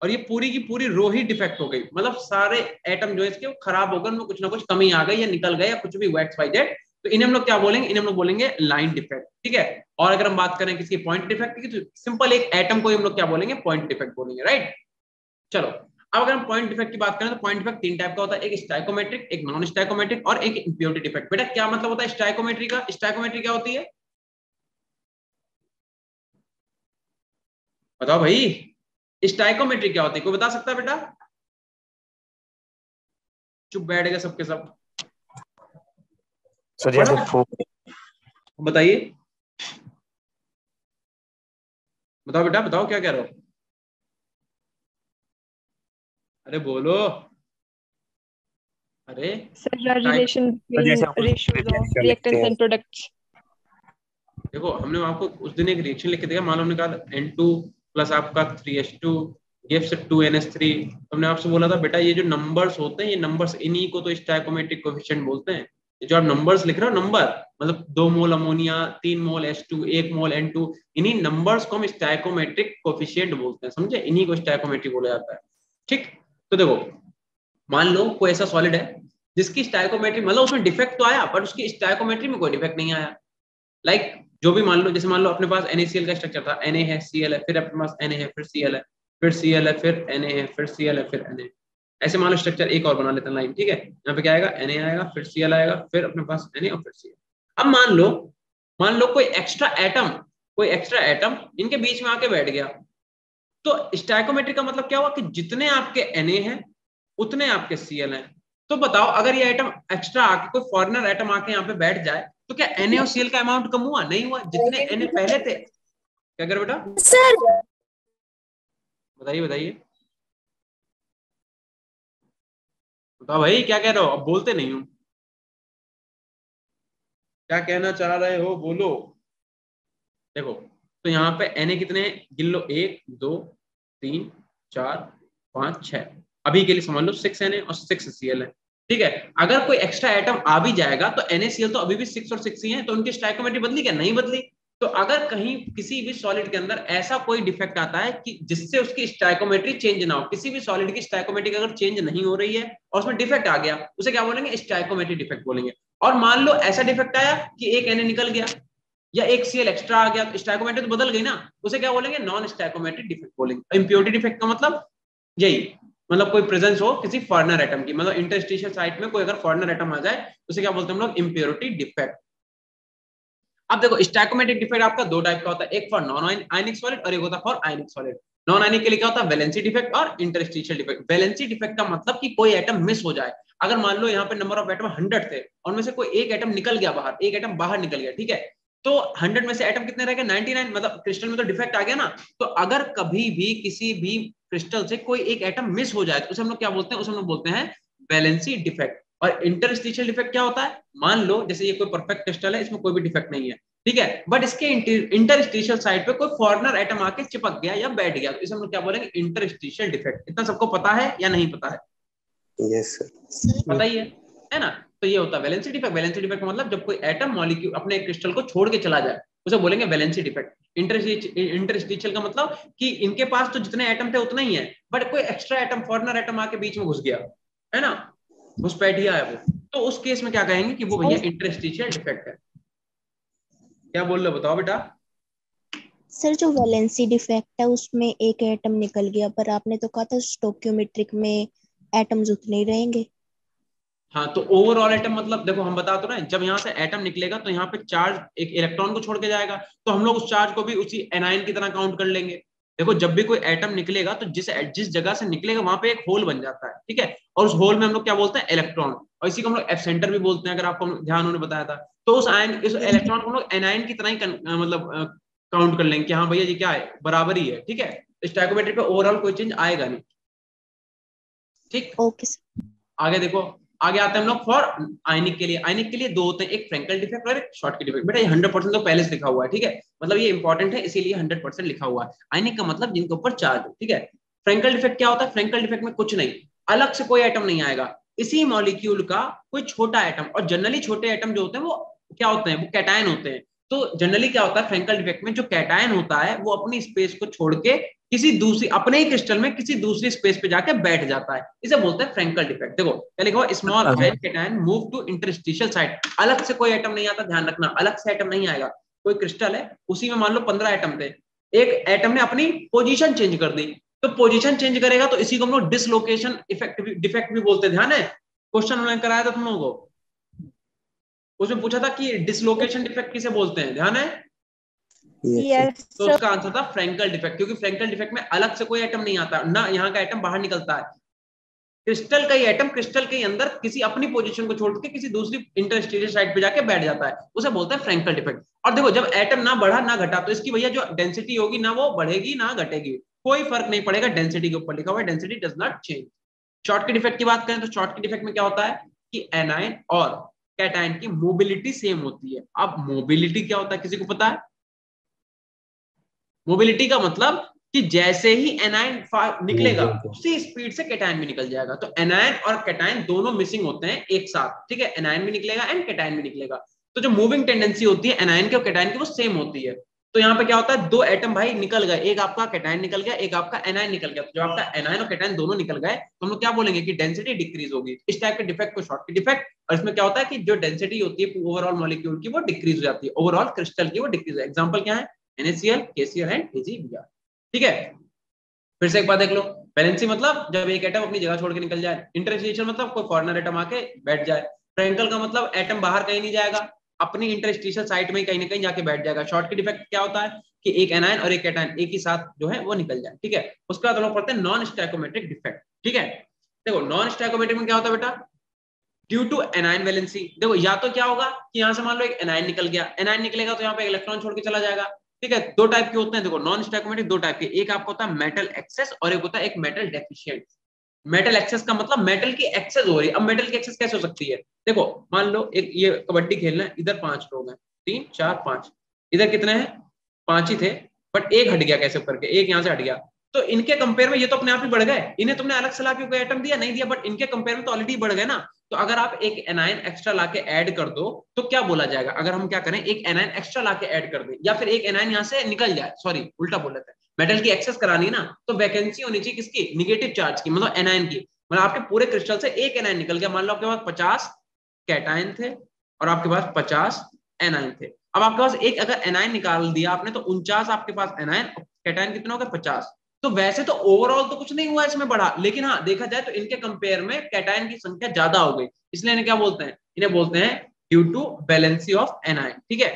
और ये पूरी की पूरी रो ही डिफेक्ट हो गई, मतलब सारे एटम जो है इसके खराब होकर उनमें कुछ ना कुछ कमी आ गई या निकल गए या कुछ भी हुआ XYZ, तो इन्हें हम लोग क्या बोलेंगे, इन्हें हम लोग बोलेंगे लाइन डिफेक्ट, ठीक है। और अगर हम बात करें किसकी पॉइंट डिफेक्ट की, तो सिंपल एक एटम को हम लोग क्या बोलेंगे, पॉइंट डिफेक्ट बोलेंगे, राइट। चलो अब अगर हम पॉइंट डिफेक्ट की बात करें तो पॉइंट डिफेक्ट तीन टाइप का होता है, एक स्टाइकोमेट्रिक, एक नॉन स्टाइकोमेट्रिक और एक इम्प्योरिटी डिफेक्ट। बेटा क्या मतलब होता है स्टाइकोमेट्री का, स्टाइकोमेट्री क्या होती है बताओ भाई, स्टाइकोमेट्री क्या होती है, कोई बता सकता है बेटा, चुप बैठ गए सबके सब, So जैसे बताइए, बताओ बेटा बताओ क्या कह रहे हो, अरे बोलो, अरे Sir, relation between ratios of reactants and products. देखो हमने आपको उस दिन एक रिएक्शन लिख के दिया, मान लो हमने कहा N2 प्लस आपका 3H2 गिव्स 2NH3। हमने आपसे बोला था बेटा ये जो नंबर्स होते हैं, ये नंबर्स इन्हीं को तो स्टाइकोमेट्रिक कोएफिशिएंट बोलते हैं। ये जो आप नंबर्स लिख रहे हो, नंबर मतलब 2 मोल अमोनिया, 3 मोल H2, 1 मोल N2, इन्हीं नंबर्स को हम स्टाइकोमेट्रिक कोएफिशिएंट बोलते हैं, समझे, इन्हीं को स्टाइकोमेट्रिक बोला जाता है, ठीक। तो देखो मान लो कोई ऐसा सॉलिड है जिसकी स्टाइकोमेट्री मतलब उसमें डिफेक्ट तो आया बट उसकी स्टाइकोमेट्री में कोई डिफेक्ट नहीं आया। लाइक जो भी मान लो, जैसे मान लो अपने पास NaCl का स्ट्रक्चर था, Na है, Cl है, फिर अपने पास Na है, फिर Cl है, फिर Cl है, फिर Na है, फिर Cl है, फिर Na। ऐसे मान लो स्ट्रक्चर एक और बना लेते हैं लाइन, ठीक है। यहाँ पे क्या आएगा, Na आएगा, फिर Cl आएगा, फिर अपने पास Na और फिर Cl। अब मान लो कोई एक्स्ट्रा एटम इनके बीच में आके बैठ गया, तो स्टाइकोमेट्री का मतलब क्या हुआ कि जितने आपके Na हैं उतने आपके Cl हैं। तो बताओ अगर ये आइटम एक्स्ट्रा आके कोई फॉरेनर आइटम आके यहाँ पे बैठ जाए तो क्या Na और Cl का अमाउंट कम हुआ, नहीं हुआ, जितने Na पहले थे। क्या कर बेटा सर बताइए बताइए बताओ भाई क्या कह रहे हो, अब बोलते नहीं हो, क्या कहना चाह रहे हो बोलो। देखो तो यहाँ पे Na कितने गिन लो, 1 2 3 4 5 6, अभी के लिए समझ लो 6 Na और 6 Cl है, ठीक है। अगर कोई एक्स्ट्रा एटम आ भी जाएगा तो NaCl तो अभी भी 6 और 6 ही है, तो उनकी स्टाइकोमेट्री बदली क्या, नहीं बदली। तो अगर कहीं किसी भी सॉलिड के अंदर ऐसा कोई डिफेक्ट आता है कि जिससे उसकी स्टाइकोमेट्री चेंज ना हो, किसी भी सॉलिड की स्टाइकोमेट्री अगर चेंज नहीं हो रही है और उसमें डिफेक्ट आ गया, उसे क्या बोलेंगे, स्टाइकोमेट्री डिफेक्ट बोलेंगे। और मान लो ऐसा डिफेक्ट आया कि एक Na निकल गया या एक Cl एक्स्ट्रा आ गया, तो स्टाइकोमेट्री तो बदल गई ना, उसे क्या बोलेंगे, नॉन स्टाइकोमेट्रिक डिफेक्ट बोलेंगे। इम्प्योरिटी डिफेक्ट का मतलब यही, मतलब कोई प्रेजेंस हो किसी फॉरेनर एटम की, मतलब इंटरस्टिशियल साइट में कोई अगर फॉरेनर एटम आ जाए उसे क्या बोलते हैं हम लोग, इम्प्योरिटी डिफेक्ट। अब देखो स्टाइकोमेट्रिक डिफेक्ट आपका दो टाइप का होता है, एक फॉर नॉन आयनिक सॉलिड और एक होता है for ionic solid. Non ionic के लिए क्या होता है, वैलेंसी डिफेक्ट और इंटरस्टिशियल डिफेक्ट। वैलेंसी डिफेक्ट का मतलब कि कोई एटम मिस हो जाए, अगर मान लो यहाँ पे नंबर ऑफ एटम 100 थे और उनमें से कोई एक एटम निकल गया बाहर, एक एटम बाहर निकल गया, ठीक है, तो 100 में से एटम कितने रह गए, 99, मतलब क्रिस्टल में तो डिफेक्ट आ गया ना। तो अगर कभी भी किसी भी क्रिस्टल से कोई एक एटम मिस हो जाए तो उसे हम लोग क्या बोलते हैं, उसे हम लोग बोलते हैं वैलेंसी डिफेक्ट। और इंटरस्टिशियल डिफेक्ट क्या होता है, मान लो जैसे ये कोई परफेक्ट क्रिस्टल है, इसमें कोई भी डिफेक्ट नहीं है, ठीक है, बट इसके इंटरस्टिशियल साइड पे कोई फॉरेनर एटम आके चिपक गया या बैठ गया, तो इसे हम लोग क्या बोलेंगे, इंटरस्टिशियल डिफेक्ट। इतना सबको पता है या नहीं पता है? Yes sir. पता ही है ना? तो ये होता है वैलेंसी डिफेक्ट। वैलेंसी डिफेक्ट मतलब जब कोई एटम मॉलिक्यूल अपने क्रिस्टल को छोड़ के चला जाए उसे बोलेंगे वैलेंसी डिफेक्ट। इंटरस्टिशियल का मतलब कि इनके पास तो जितने एटम थे उतना ही है, बट कोई एक्स्ट्रा एटम, फॉरेनर एटम आके बीच में घुस गया है ना, घुसपैठिया है वो, तो उस केस में क्या कहेंगे कि वो भैया इंटरस्टिशियल डिफेक्ट है। क्या बोल रहे हो बताओ बेटा? सर जो वैलेंसी डिफेक्ट है उसमें एक एटम निकल गया, पर आपने तो कहा था स्टोक्योमेट्रिक में एटम्स उतने ही रहेंगे। हाँ, तो ओवरऑल एटम मतलब देखो हम बता तो रहे हैं, जब यहाँ से एटम निकलेगा तो यहाँ पे चार्ज एक इलेक्ट्रॉन को छोड़ के जाएगा, तो हम लोग उस चार्ज को भी उसी एनायन की तरह काउंट कर लेंगे। देखो जब भी कोई एटम निकलेगा तो जिस जिस जगह से निकलेगा वहां पे एक होल बन जाता है, ठीक है, और उस होल में हम लोग क्या बोलते हैं, इलेक्ट्रॉन, और इसी को हम लोग एफ सेंटर भी बोलते हैं, अगर आपको ध्यान उन्होंने बताया था। तो उस इलेक्ट्रॉन को हम लोग एनायन की तरह ही मतलब काउंट कर लेंगे कि हाँ भैया ये क्या है, बराबर ही है, ठीक है। स्टोइकोमेट्री पे ओवरऑल कोई चेंज आएगा नहीं, ठीक। Okay sir. आगे देखो, आगे आते हैं हम लोग फॉर आयनिक के लिए। आयनिक के लिए दो होते हैं, एक फ्रेंकल डिफेक्ट और एक शॉर्टकी डिफेक्ट। बेटा ये 100% तो पहले से लिखा हुआ है, ठीक है, मतलब ये इंपॉर्टेंट है इसीलिए 100% लिखा हुआ है। आयनिक का मतलब जिनके ऊपर चार्ज हो, ठीक है। फ्रेंकल डिफेक्ट क्या होता है, फ्रेंकल डिफेक्ट में कुछ नहीं, अलग से कोई एटम नहीं आएगा, इसी मॉलिक्यूल का कोई छोटा एटम, और जनरली छोटे एटम जो होते हैं वो क्या होते हैं, वो कैटायन होते हैं। तो जनरली क्या होता है फ्रेंकल डिफेक्ट में, जो कैटायन होता है वो अपनी स्पेस को छोड़ के किसी दूसरी, अपने ही क्रिस्टल में किसी दूसरी स्पेस पे जाके बैठ जाता है, इसे बोलते हैं फ्रेंकल डिफेक्ट। देखो क्या लिखा हुआ, small ion cation move to interstitial side. अलग से कोई एटम नहीं आता, ध्यान रखना, अलग से एटम नहीं आएगा। कोई क्रिस्टल है, उसी में मान लो 15 एटम थे, एक एटम ने अपनी पोजीशन चेंज कर दी, तो पोजीशन चेंज करेगा तो इसी को हम लोग डिसलोकेशन इफेक्ट डिफेक्ट भी बोलते हैं। ध्यान है, क्वेश्चन उन्होंने कराया था तुम लोगों को, उसमें पूछा था कि डिसलोकेशन डिफेक्ट किसे बोलते हैं, ध्यान है? यस तो उसका आंसर था फ्रेंकल डिफेक्ट, क्योंकि फ्रेंकल डिफेक्ट में अलग से कोई एटम नहीं आता ना, यहाँ का एटम बाहर निकलता है, क्रिस्टल का ही एटम क्रिस्टल के अंदर किसी अपनी पोजीशन को छोड़ के किसी दूसरी इंटरस्टिशियल साइड पे जाके बैठ जाता है, उसे बोलते हैं फ्रेंकल डिफेक्ट। और देखो जब एटम ना बढ़ा ना घटा तो इसकी भैया जो डेंसिटी होगी ना वो बढ़ेगी ना घटेगी, कोई फर्क नहीं पड़ेगा, डेंसिटी के ऊपर लिखा हुआ है density does not change. Shortcut defect की बात करें तो शॉर्टकट डिफेक्ट में क्या होता है कि एनायन और कैटायन की मोबिलिटी सेम होती है। अब मोबिलिटी क्या होता है किसी को पता है? मोबिलिटी का मतलब कि जैसे ही एनायन निकलेगा उसी स्पीड से कैटायन भी निकल जाएगा। तो एनायन और कैटायन दोनों मिसिंग होते हैं एक साथ, ठीक है, एनायन भी निकलेगा एंड कैटायन भी निकलेगा। तो जो मूविंग टेंडेंसी होती है एनायन की और कैटायन की वो सेम होती है। तो यहाँ पे क्या होता है, दो एटम भाई निकल गए, एक आपका कैटायन निकल गया, एक आपका एनायन निकल गया। तो जब आपका एनायन और कैटायन दोनों निकल गए तो हम लोग क्या बोलेंगे कि डेंसिटी डिक्रीज होगी। इस टाइप के डिफेक्ट को शॉर्टकट डिफेक्ट, और इसमें क्या होता है कि जो डेंसिटी होती है ओवरऑल मॉलिक्यूल की वो डिक्रीज हो जाती है, ओवरऑल क्रिस्टल की वो डिक्रीज है। एग्जांपल क्या है, NaCl, KCl एंड AgBr, ठीक है। फिर से एक बात देख लो, वैलेंसी मतलब जब एक एटम अपनी जगह छोड़ के निकल जाए, इंटरस्टिशियल मतलब कोई फॉरेनर एटम आके बैठ जाए, फ्रेंकल का मतलब एटम बाहर कहीं नहीं जाएगा, अपनी इंटरस्टिशियल साइट में ही कहीं ना कहीं जाके बैठ जाएगा। शॉर्टकट डिफेक्ट क्या होता है कि एक एनायन और एक कैटायन एक ही साथ जो है वो निकल जाए, ठीक है। उसके बाद हम लोग पढ़ते हैं नॉन स्टोइकोमेट्रिक डिफेक्ट, ठीक है। देखो नॉन स्टोइकोमेट्रिक में क्या होता है बेटा, ड्यू टू एनायन वैलेंसी। देखो या तो क्या होगा कि यहाँ से मान लो एक एनायन निकल गया, एनायन निकलेगा तो यहाँ पे इलेक्ट्रॉन छोड़ के चला जाएगा, ठीक है। दो टाइप के होते हैं देखो नॉन स्टोइकोमेट्रिक, दो टाइप के, एक आपका होता है मेटल एक्सेस और एक होता है एक मेटल डेफिशिएंट। मेटल एक्सेस का मतलब मेटल की एक्सेस हो रही है। अब मेटल की एक्सेस कैसे हो सकती है, देखो मान लो एक ये कबड्डी खेलना है, इधर 5 लोग हैं, 3 4 5, इधर कितने हैं, 5 ही थे, बट एक हट गया कैसे करके, एक यहाँ से हट गया, तो इनके कंपेयर में ये तो अपने आप ही बढ़ गए, इन्हें तुमने अलग से लाके कोई एटम दिया नहीं दिया, बट इनके कंपेयर में तो ऑलरेडी बढ़ गए ना। तो अगर आप एक एनायन एक्स्ट्रा लाके ऐड कर दो तो क्या बोला जाएगा, अगर हम क्या करें एक एनायन एक्स्ट्रा लाके ऐड कर दें या फिर एक एनायन यहाँ से निकल जाए, सॉरी उल्टा बोल रहे थे, मेटल की एक्सेस करानी ना, तो वैकेंसी होनी चाहिए किसकी, निगेटिव चार्ज की, मतलब एनायन की। मतलब आपके पूरे क्रिस्टल से एक एनायन निकल गया, मान लो आपके पास 50 कैटायन थे और आपके पास 50 एनायन थे। अब आपके पास एक अगर एनायन निकाल दिया आपने तो 49 आपके पास एनायन, कैटायन कितने हो गए 50। तो वैसे तो ओवरऑल तो कुछ नहीं हुआ इसमें बढ़ा, लेकिन हाँ देखा जाए तो इनके कंपेयर में कैटायन की संख्या ज्यादा हो गई, इसलिए इन्हें क्या बोलते हैं, इन्हें बोलते हैं due to valency of anion, ठीक है,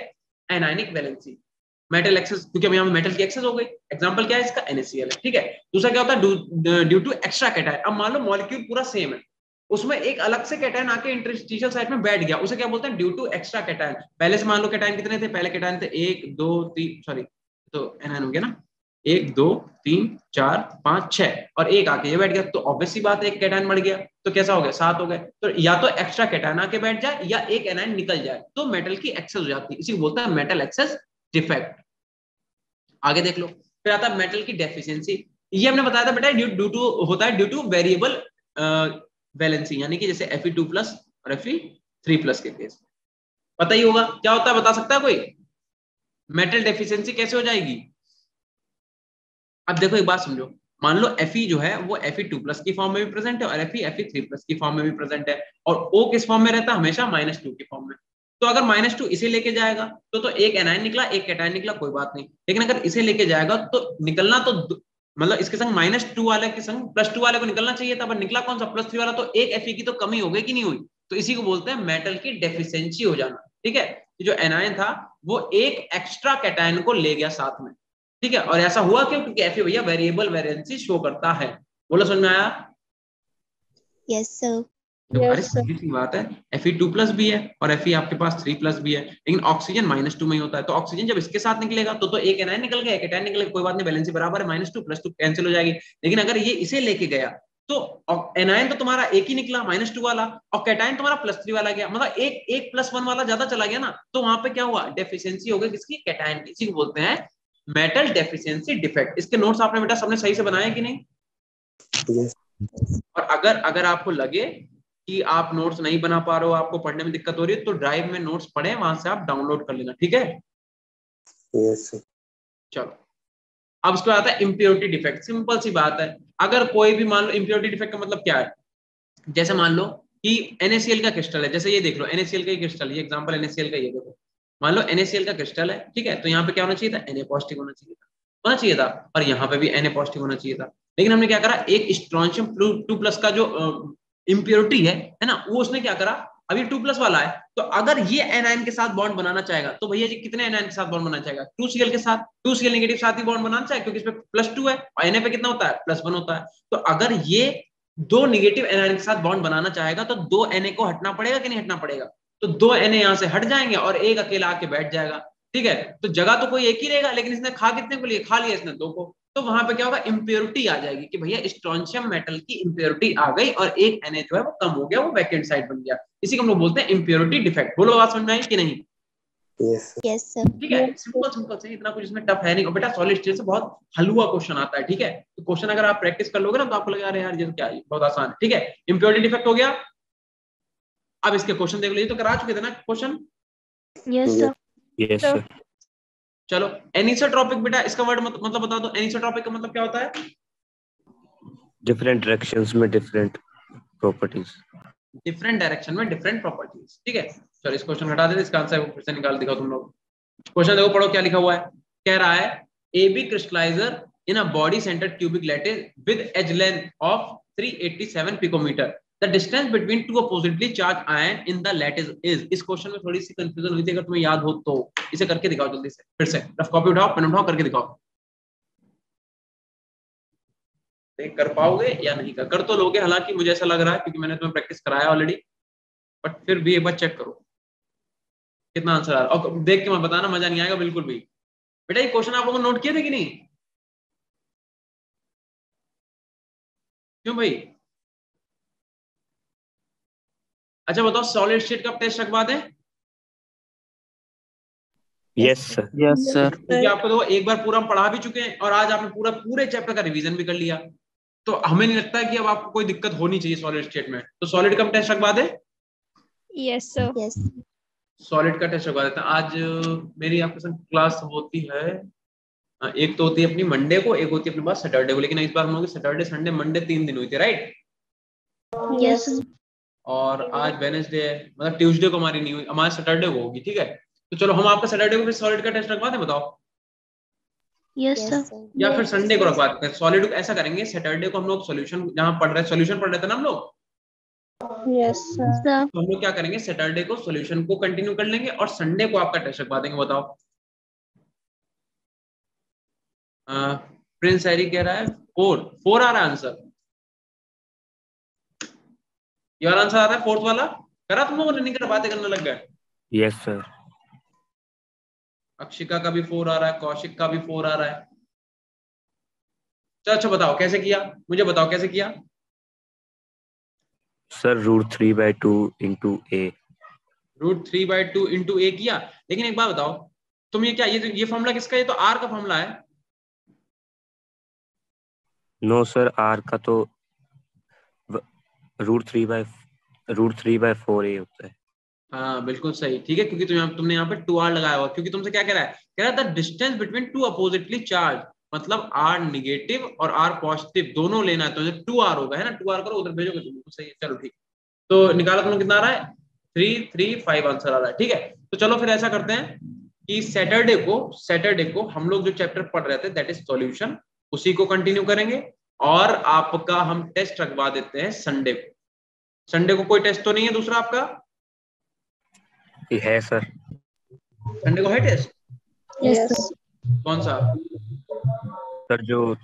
एनायनिक वैलेंसी, मेटल एक्सेस, क्योंकि यहाँ मेटल की एक्सेस हो गई। एग्जांपल क्या है इसका, NaCl है, ठीक है। दूसरा क्या होता है ड्यू टू एक्स्ट्रा कैटायन। अब मान लो मॉलिक्यूल पूरा सेम है, उसमें एक अलग से कैटायन आके इंटरस्टिशियल साइड में बैठ गया, उसे क्या बोलते हैं ड्यू टू एक्स्ट्रा कैटायन। पहले से मान लो कैटायन कितने थे, पहले कैटायन थे 1 2 3, सॉरी तो एनायन हो गया ना, 1 2 3 4 5 6 और एक आके ये बैठ गया, तो ऑब्वियसली बात है एक कैटायन बढ़ गया, तो कैसा हो गया 7 हो गए। तो या तो एक्स्ट्रा कैटायन आके बैठ जाए या एक एनायन निकल जाए, तो मेटल की एक्सेस हो जाती है, इसी को बोलता है मेटल एक्सेस डिफेक्ट। आगे देख लो, फिर आता है मेटल की डेफिशिएंसी। ये हमने बताया था बेटा ड्यू टू होता है ड्यू टू वेरिएबल वैलेंसी, यानी कि जैसे Fe2+ और Fe3+ के केस पता ही होगा क्या होता है, बता सकता है कोई? मेटल डेफिशिएंसी कैसे हो जाएगी? अब देखो एक बात समझो, मान लो Fe जो है वो Fe2+ की फॉर्म में भी प्रेजेंट है और Fe3+ की फॉर्म में भी प्रेजेंट है, और O किस फॉर्म में रहता है? हमेशा -2 की फॉर्म में। तो अगर -2 इसे लेके जाएगा तो एक एनायन निकला, एक कैटायन निकला, कोई बात नहीं। लेकिन अगर इसे लेके जाएगा तो निकलना तो मतलब इसके संग -2 वाले के संग +2 वाले को निकलना चाहिए था, पर निकला कौन सा? +3 वाला। तो एक Fe की तो कमी हो गई कि नहीं हुई? तो इसी को बोलते हैं मेटल की डेफिशिएंसी हो जाना। ठीक है, जो एनायन था वो एक एक्स्ट्रा कैटायन को ले गया साथ में। ठीक है, और ऐसा हुआ क्यों? क्योंकि Fe भैया वेरिएबल वेरिएंसी शो करता है। बोलो समझ में आया? Yes sir. अरे सीधी सी बात है, Fe2+ भी है और Fe आपके पास 3+ भी है, लेकिन ऑक्सीजन -2 में ही होता है। तो ऑक्सीजन जब इसके साथ निकलेगा तो एक एनायन निकल गया, एक कैटायन निकल गया, कोई बात नहीं, बैलेंस बराबर है, -2 +2 कैंसिल हो जाएगी। लेकिन अगर ये इसे लेके गया तो एनायन तो तुम्हारा एक ही निकला -2 वाला, और कैटायन तुम्हारा +3 वाला गया, मतलब एक +1 वाला ज्यादा चला गया ना, तो वहां पे क्या हुआ? डेफिशिएंसी हो गई किसकी? कैटायन की। इसी को बोलते हैं मेटल डेफिशिएंसी डिफेक्ट। इसके नोट्स आपने बेटा सबने सही से बनाए कि नहीं? Yes. और अगर आपको लगे कि आप नोट्स नहीं बना पा रहे हो, आपको पढ़ने में दिक्कत हो रही है, तो ड्राइव में नोट्स पढ़े, वहां से आप डाउनलोड कर लेना। ठीक है, Yes. चलो अब उसके बाद आता है इम्प्योरिटी डिफेक्ट। सिंपल सी बात है, अगर कोई भी मान लो इम्प्योरिटी डिफेक्ट का मतलब क्या है, जैसे मान लो कि NaCl का क्रिस्टल है, जैसे ये देख लो NaCl का ही क्रिस्टल, ये एग्जांपल NaCl का, ये देखो मान लो NaCl का क्रिस्टल है। ठीक है, तो यहाँ पे क्या होना चाहिए था? Na पॉजिटिव होना चाहिए था, और यहाँ पे भी Na पॉजिटिव होना चाहिए था। लेकिन हमने क्या करा, एक स्ट्रोंशियम 2+ का जो इम्प्योरिटी है ना, वो उसने क्या करा, अभी 2+ वाला है, तो अगर ये एनायन के साथ बॉन्ड बनाना चाहेगा तो भैया जी कितने एनायन के साथ बॉन्ड बनाना चाहेगा? 2Cl के साथ। 2Cl नेगेटिव साथ ही बॉन्ड बनाना चाहे, क्योंकि इसमें +2 है और Na पे कितना होता है? +1 होता है। तो अगर ये दो नेगेटिव एनायन के साथ बॉन्ड बनाना चाहेगा तो 2 Na को हटना पड़ेगा कि नहीं हटना पड़ेगा? तो 2 Na यहाँ से हट जाएंगे और एक अकेला आके बैठ जाएगा। ठीक है, तो जगह तो कोई एक ही रहेगा, लेकिन इसने खा कितने को लिए? खा लिया इसने 2 को। तो वहां पे क्या होगा? इम्प्योरिटी आ जाएगी कि भैया स्ट्रोंशियम मेटल की इम्प्योरिटी आ गई और एक Na जो है वो कम हो गया, वो वैकेंट साइड बन गया। इसी को हम लोग बोलते हैं इम्प्योरिटी डिफेक्ट। बोलो बात समझ में आई कि नहीं? Yes. Yes sir. ठीक है, सिंपल से, इतना कुछ इसमें टफ है नहीं। और बेटा सॉलिड स्टेट से बहुत हलवा क्वेश्चन आता है। ठीक है, तो क्वेश्चन अगर आप प्रैक्टिस कर लोगे ना तो आपको लगेगा अरे यार ये तो क्या है, बहुत आसान है। ठीक है, इम्प्योरिटी डिफेक्ट हो गया। अब इसके क्वेश्चन देख लीजिए, तो करा चुके थे ना question? Yes sir. Yes sir. चलो एनिसोट्रॉपिक, बेटा इसका वर्ड मतलब बता दो, एनिसोट्रॉपिक का मतलब क्या होता है? डिफरेंट डायरेक्शंस में डिफरेंट प्रॉपर्टीज। डिफरेंट डायरेक्शन में डिफरेंट प्रॉपर्टीज। ठीक है, चलो इस क्वेश्चन हटा देते, इसका आंसर फिर से निकाल दिखाओ तुम लोग। क्वेश्चन देखो, पढ़ो क्या लिखा हुआ है। कह रहा है AB crystallizer in a body centred cubic lattice with edge length of 387 picometre, the distance between two oppositely charged ion in the lattice is. इस क्वेश्चन में थोड़ी सी कंफ्यूजन हुई थी, अगर तुम्हें याद हो तो इसे करके दिखाओ जल्दी से, फिर से रफ कॉपी उठाओ, पेन उठाओ, करके दिखाओ। देख कर पाओगे या नहीं? कर तो लोगे, हालांकि मुझे ऐसा लग रहा है क्योंकि मैंने तुम्हें प्रैक्टिस कराया ऑलरेडी, बट फिर भी एक बार चेक करो कितना आंसर आ रहा है, और देख के मत बताना, मजा नहीं आएगा बिल्कुल भी। बेटा ये क्वेश्चन आप लोगों ने नोट किए थे कि नहीं? क्यों भाई? अच्छा बताओ, सॉलिड स्टेट का टेस्ट रखवा दें? Yes sir. Yes sir. क्योंकि आपको तो एक बार पूरा हम पढ़ा भी चुके हैं और आज आपने पूरे चैप्टर का रिवीजन भी कर लिया, तो हमें नहीं लगता है कि अब आपको कोई दिक्कत होनी चाहिए सॉलिड स्टेट में। तो सॉलिड का टेस्ट रखवा दें? Yes sir. यस। सॉलिड का टेस्ट रखवा देते हैं। आज मेरी आपके साथ क्लास होती है, एक तो होती है अपनी मंडे को, एक होती है अपने पास सैटरडे को, लेकिन इस बार हम लोग सैटरडे संडे मंडे 3 दिन हुई थी, राइट? यस। और आज वेडनेसडे है, मतलब ट्यूसडे को हमारी नहीं हुई, हमारे सैटरडे को होगी। ठीक है, तो चलो हम आपका सैटरडे को फिर सॉलिड का टेस्ट रखवा दें, बताओ? Yes sir. या फिर संडे को रखवा देते हैं सॉलिड को। ऐसा करेंगे, सैटरडे को हम लोग सॉल्यूशन जहां पढ़ रहे थे, सॉल्यूशन पढ़ रहे थे ना हम लोग, यस सर। तो हम लोग क्या करेंगे, सैटरडे को सॉल्यूशन को कंटिन्यू कर लेंगे और संडे को आपका टेस्ट रखवा देंगे। बताओ? प्रिंस हैरी कह रहा है 4 आ रहा है आंसर। यार आंसर आ रहा है 4th वाला। करा तुम लोगों ने? नहीं करा, बातें करने लग गए। Yes sir. अक्षिका का भी 4 आ रहा है, कौशिक का भी 4 आ रहा है। चलो अच्छा बताओ कैसे किया, मुझे बताओ कैसे किया। Sir √3/2 into a। √3/2 इंटू ए किया। लेकिन एक बात बताओ, तुम ये क्या, ये फॉर्मूला किसका, ये तो आर का फॉर्मूला है। नो सर, आर का तो √3/4a होता है। हाँ बिल्कुल सही, ठीक है, क्योंकि तुमने यहाँ पे 2r लगाया हुआ, क्योंकि तुमसे क्या कह रहा है, कह रहा था distance between two oppositely charge, मतलब r निगेटिव और r पॉजिटिव दोनों लेना है, तो 2r होगा, है ना, 2r करो उधर भेजोगे तुम, सही है, चलो ठीक। तो निकाला तुमने, कितना आ रहा है, 335 आंसर आ रहा है, ठीक है। तो चलो फिर ऐसा करते हैं कि सैटरडे को हम लोग जो चैप्टर पढ़ रहे थे दैट इज सॉल्यूशन, उसी को कंटिन्यू करेंगे, और आपका हम टेस्ट रखवा देते हैं संडे को। संडे को कोई टेस्ट तो नहीं है दूसरा आपका? ये है सर। संडे को है टेस्ट? यस कौन सा? सर जो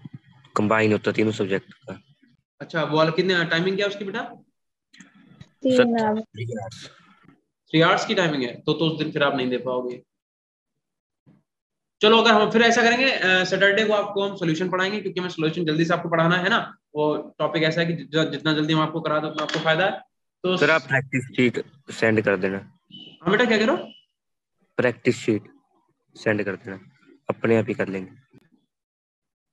कंबाइन होता है तीनों सब्जेक्ट का। अच्छा वो वाला, कितने टाइमिंग क्या है उसकी बेटा? Sir 3 hour 3 hours। 3 आवर्स की टाइमिंग है, तो उस दिन फिर आप नहीं दे पाओगे। चलो अगर हम फिर ऐसा करेंगे, सैटरडे को आपको हम सॉल्यूशन पढ़ाएंगे, क्योंकि हमें सॉल्यूशन जल्दी से आपको पढ़ाना है ना, वो टॉपिक ऐसा है कि जितना जल्दी हम आपको करा दो उतना आपको फायदा है। तो सर आप प्रैक्टिस शीट सेंड कर देना। हाँ बेटा क्या करो? प्रैक्टिस शीट सेंड कर देना, अपने आप ही कर लेंगे।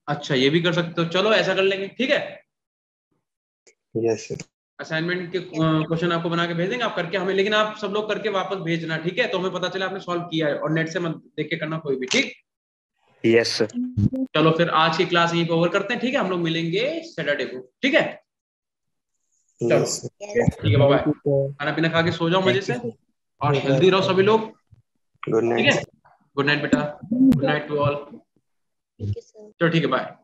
अच्छा ये भी कर सकते हो, चलो ऐसा कर लेंगे, ठीक है। Yes sir. असाइनमेंट के क्वेश्चन आपको बना के भेज देंगे, आप करके हमें, लेकिन आप सब लोग करके वापस भेजना, ठीक है, तो हमें पता चले आपने सॉल्व किया है, और नेट से मत देख के करना कोई भी, ठीक। Yes sir. चलो फिर आज की क्लास यहीं पे ओवर करते हैं, ठीक है, हम लोग मिलेंगे सैटरडे को, ठीक है। चलो यस सर। ठीक है, बाय बाय, खाना पीना खा के सो जाओ मजे से, और हेल्दी रहो सभी लोग, गुड ठीक नाइट। है। गुड नाइट बेटा, गुड नाइट टू ऑल, ठीक है सर। चलो ठीक है, बाय।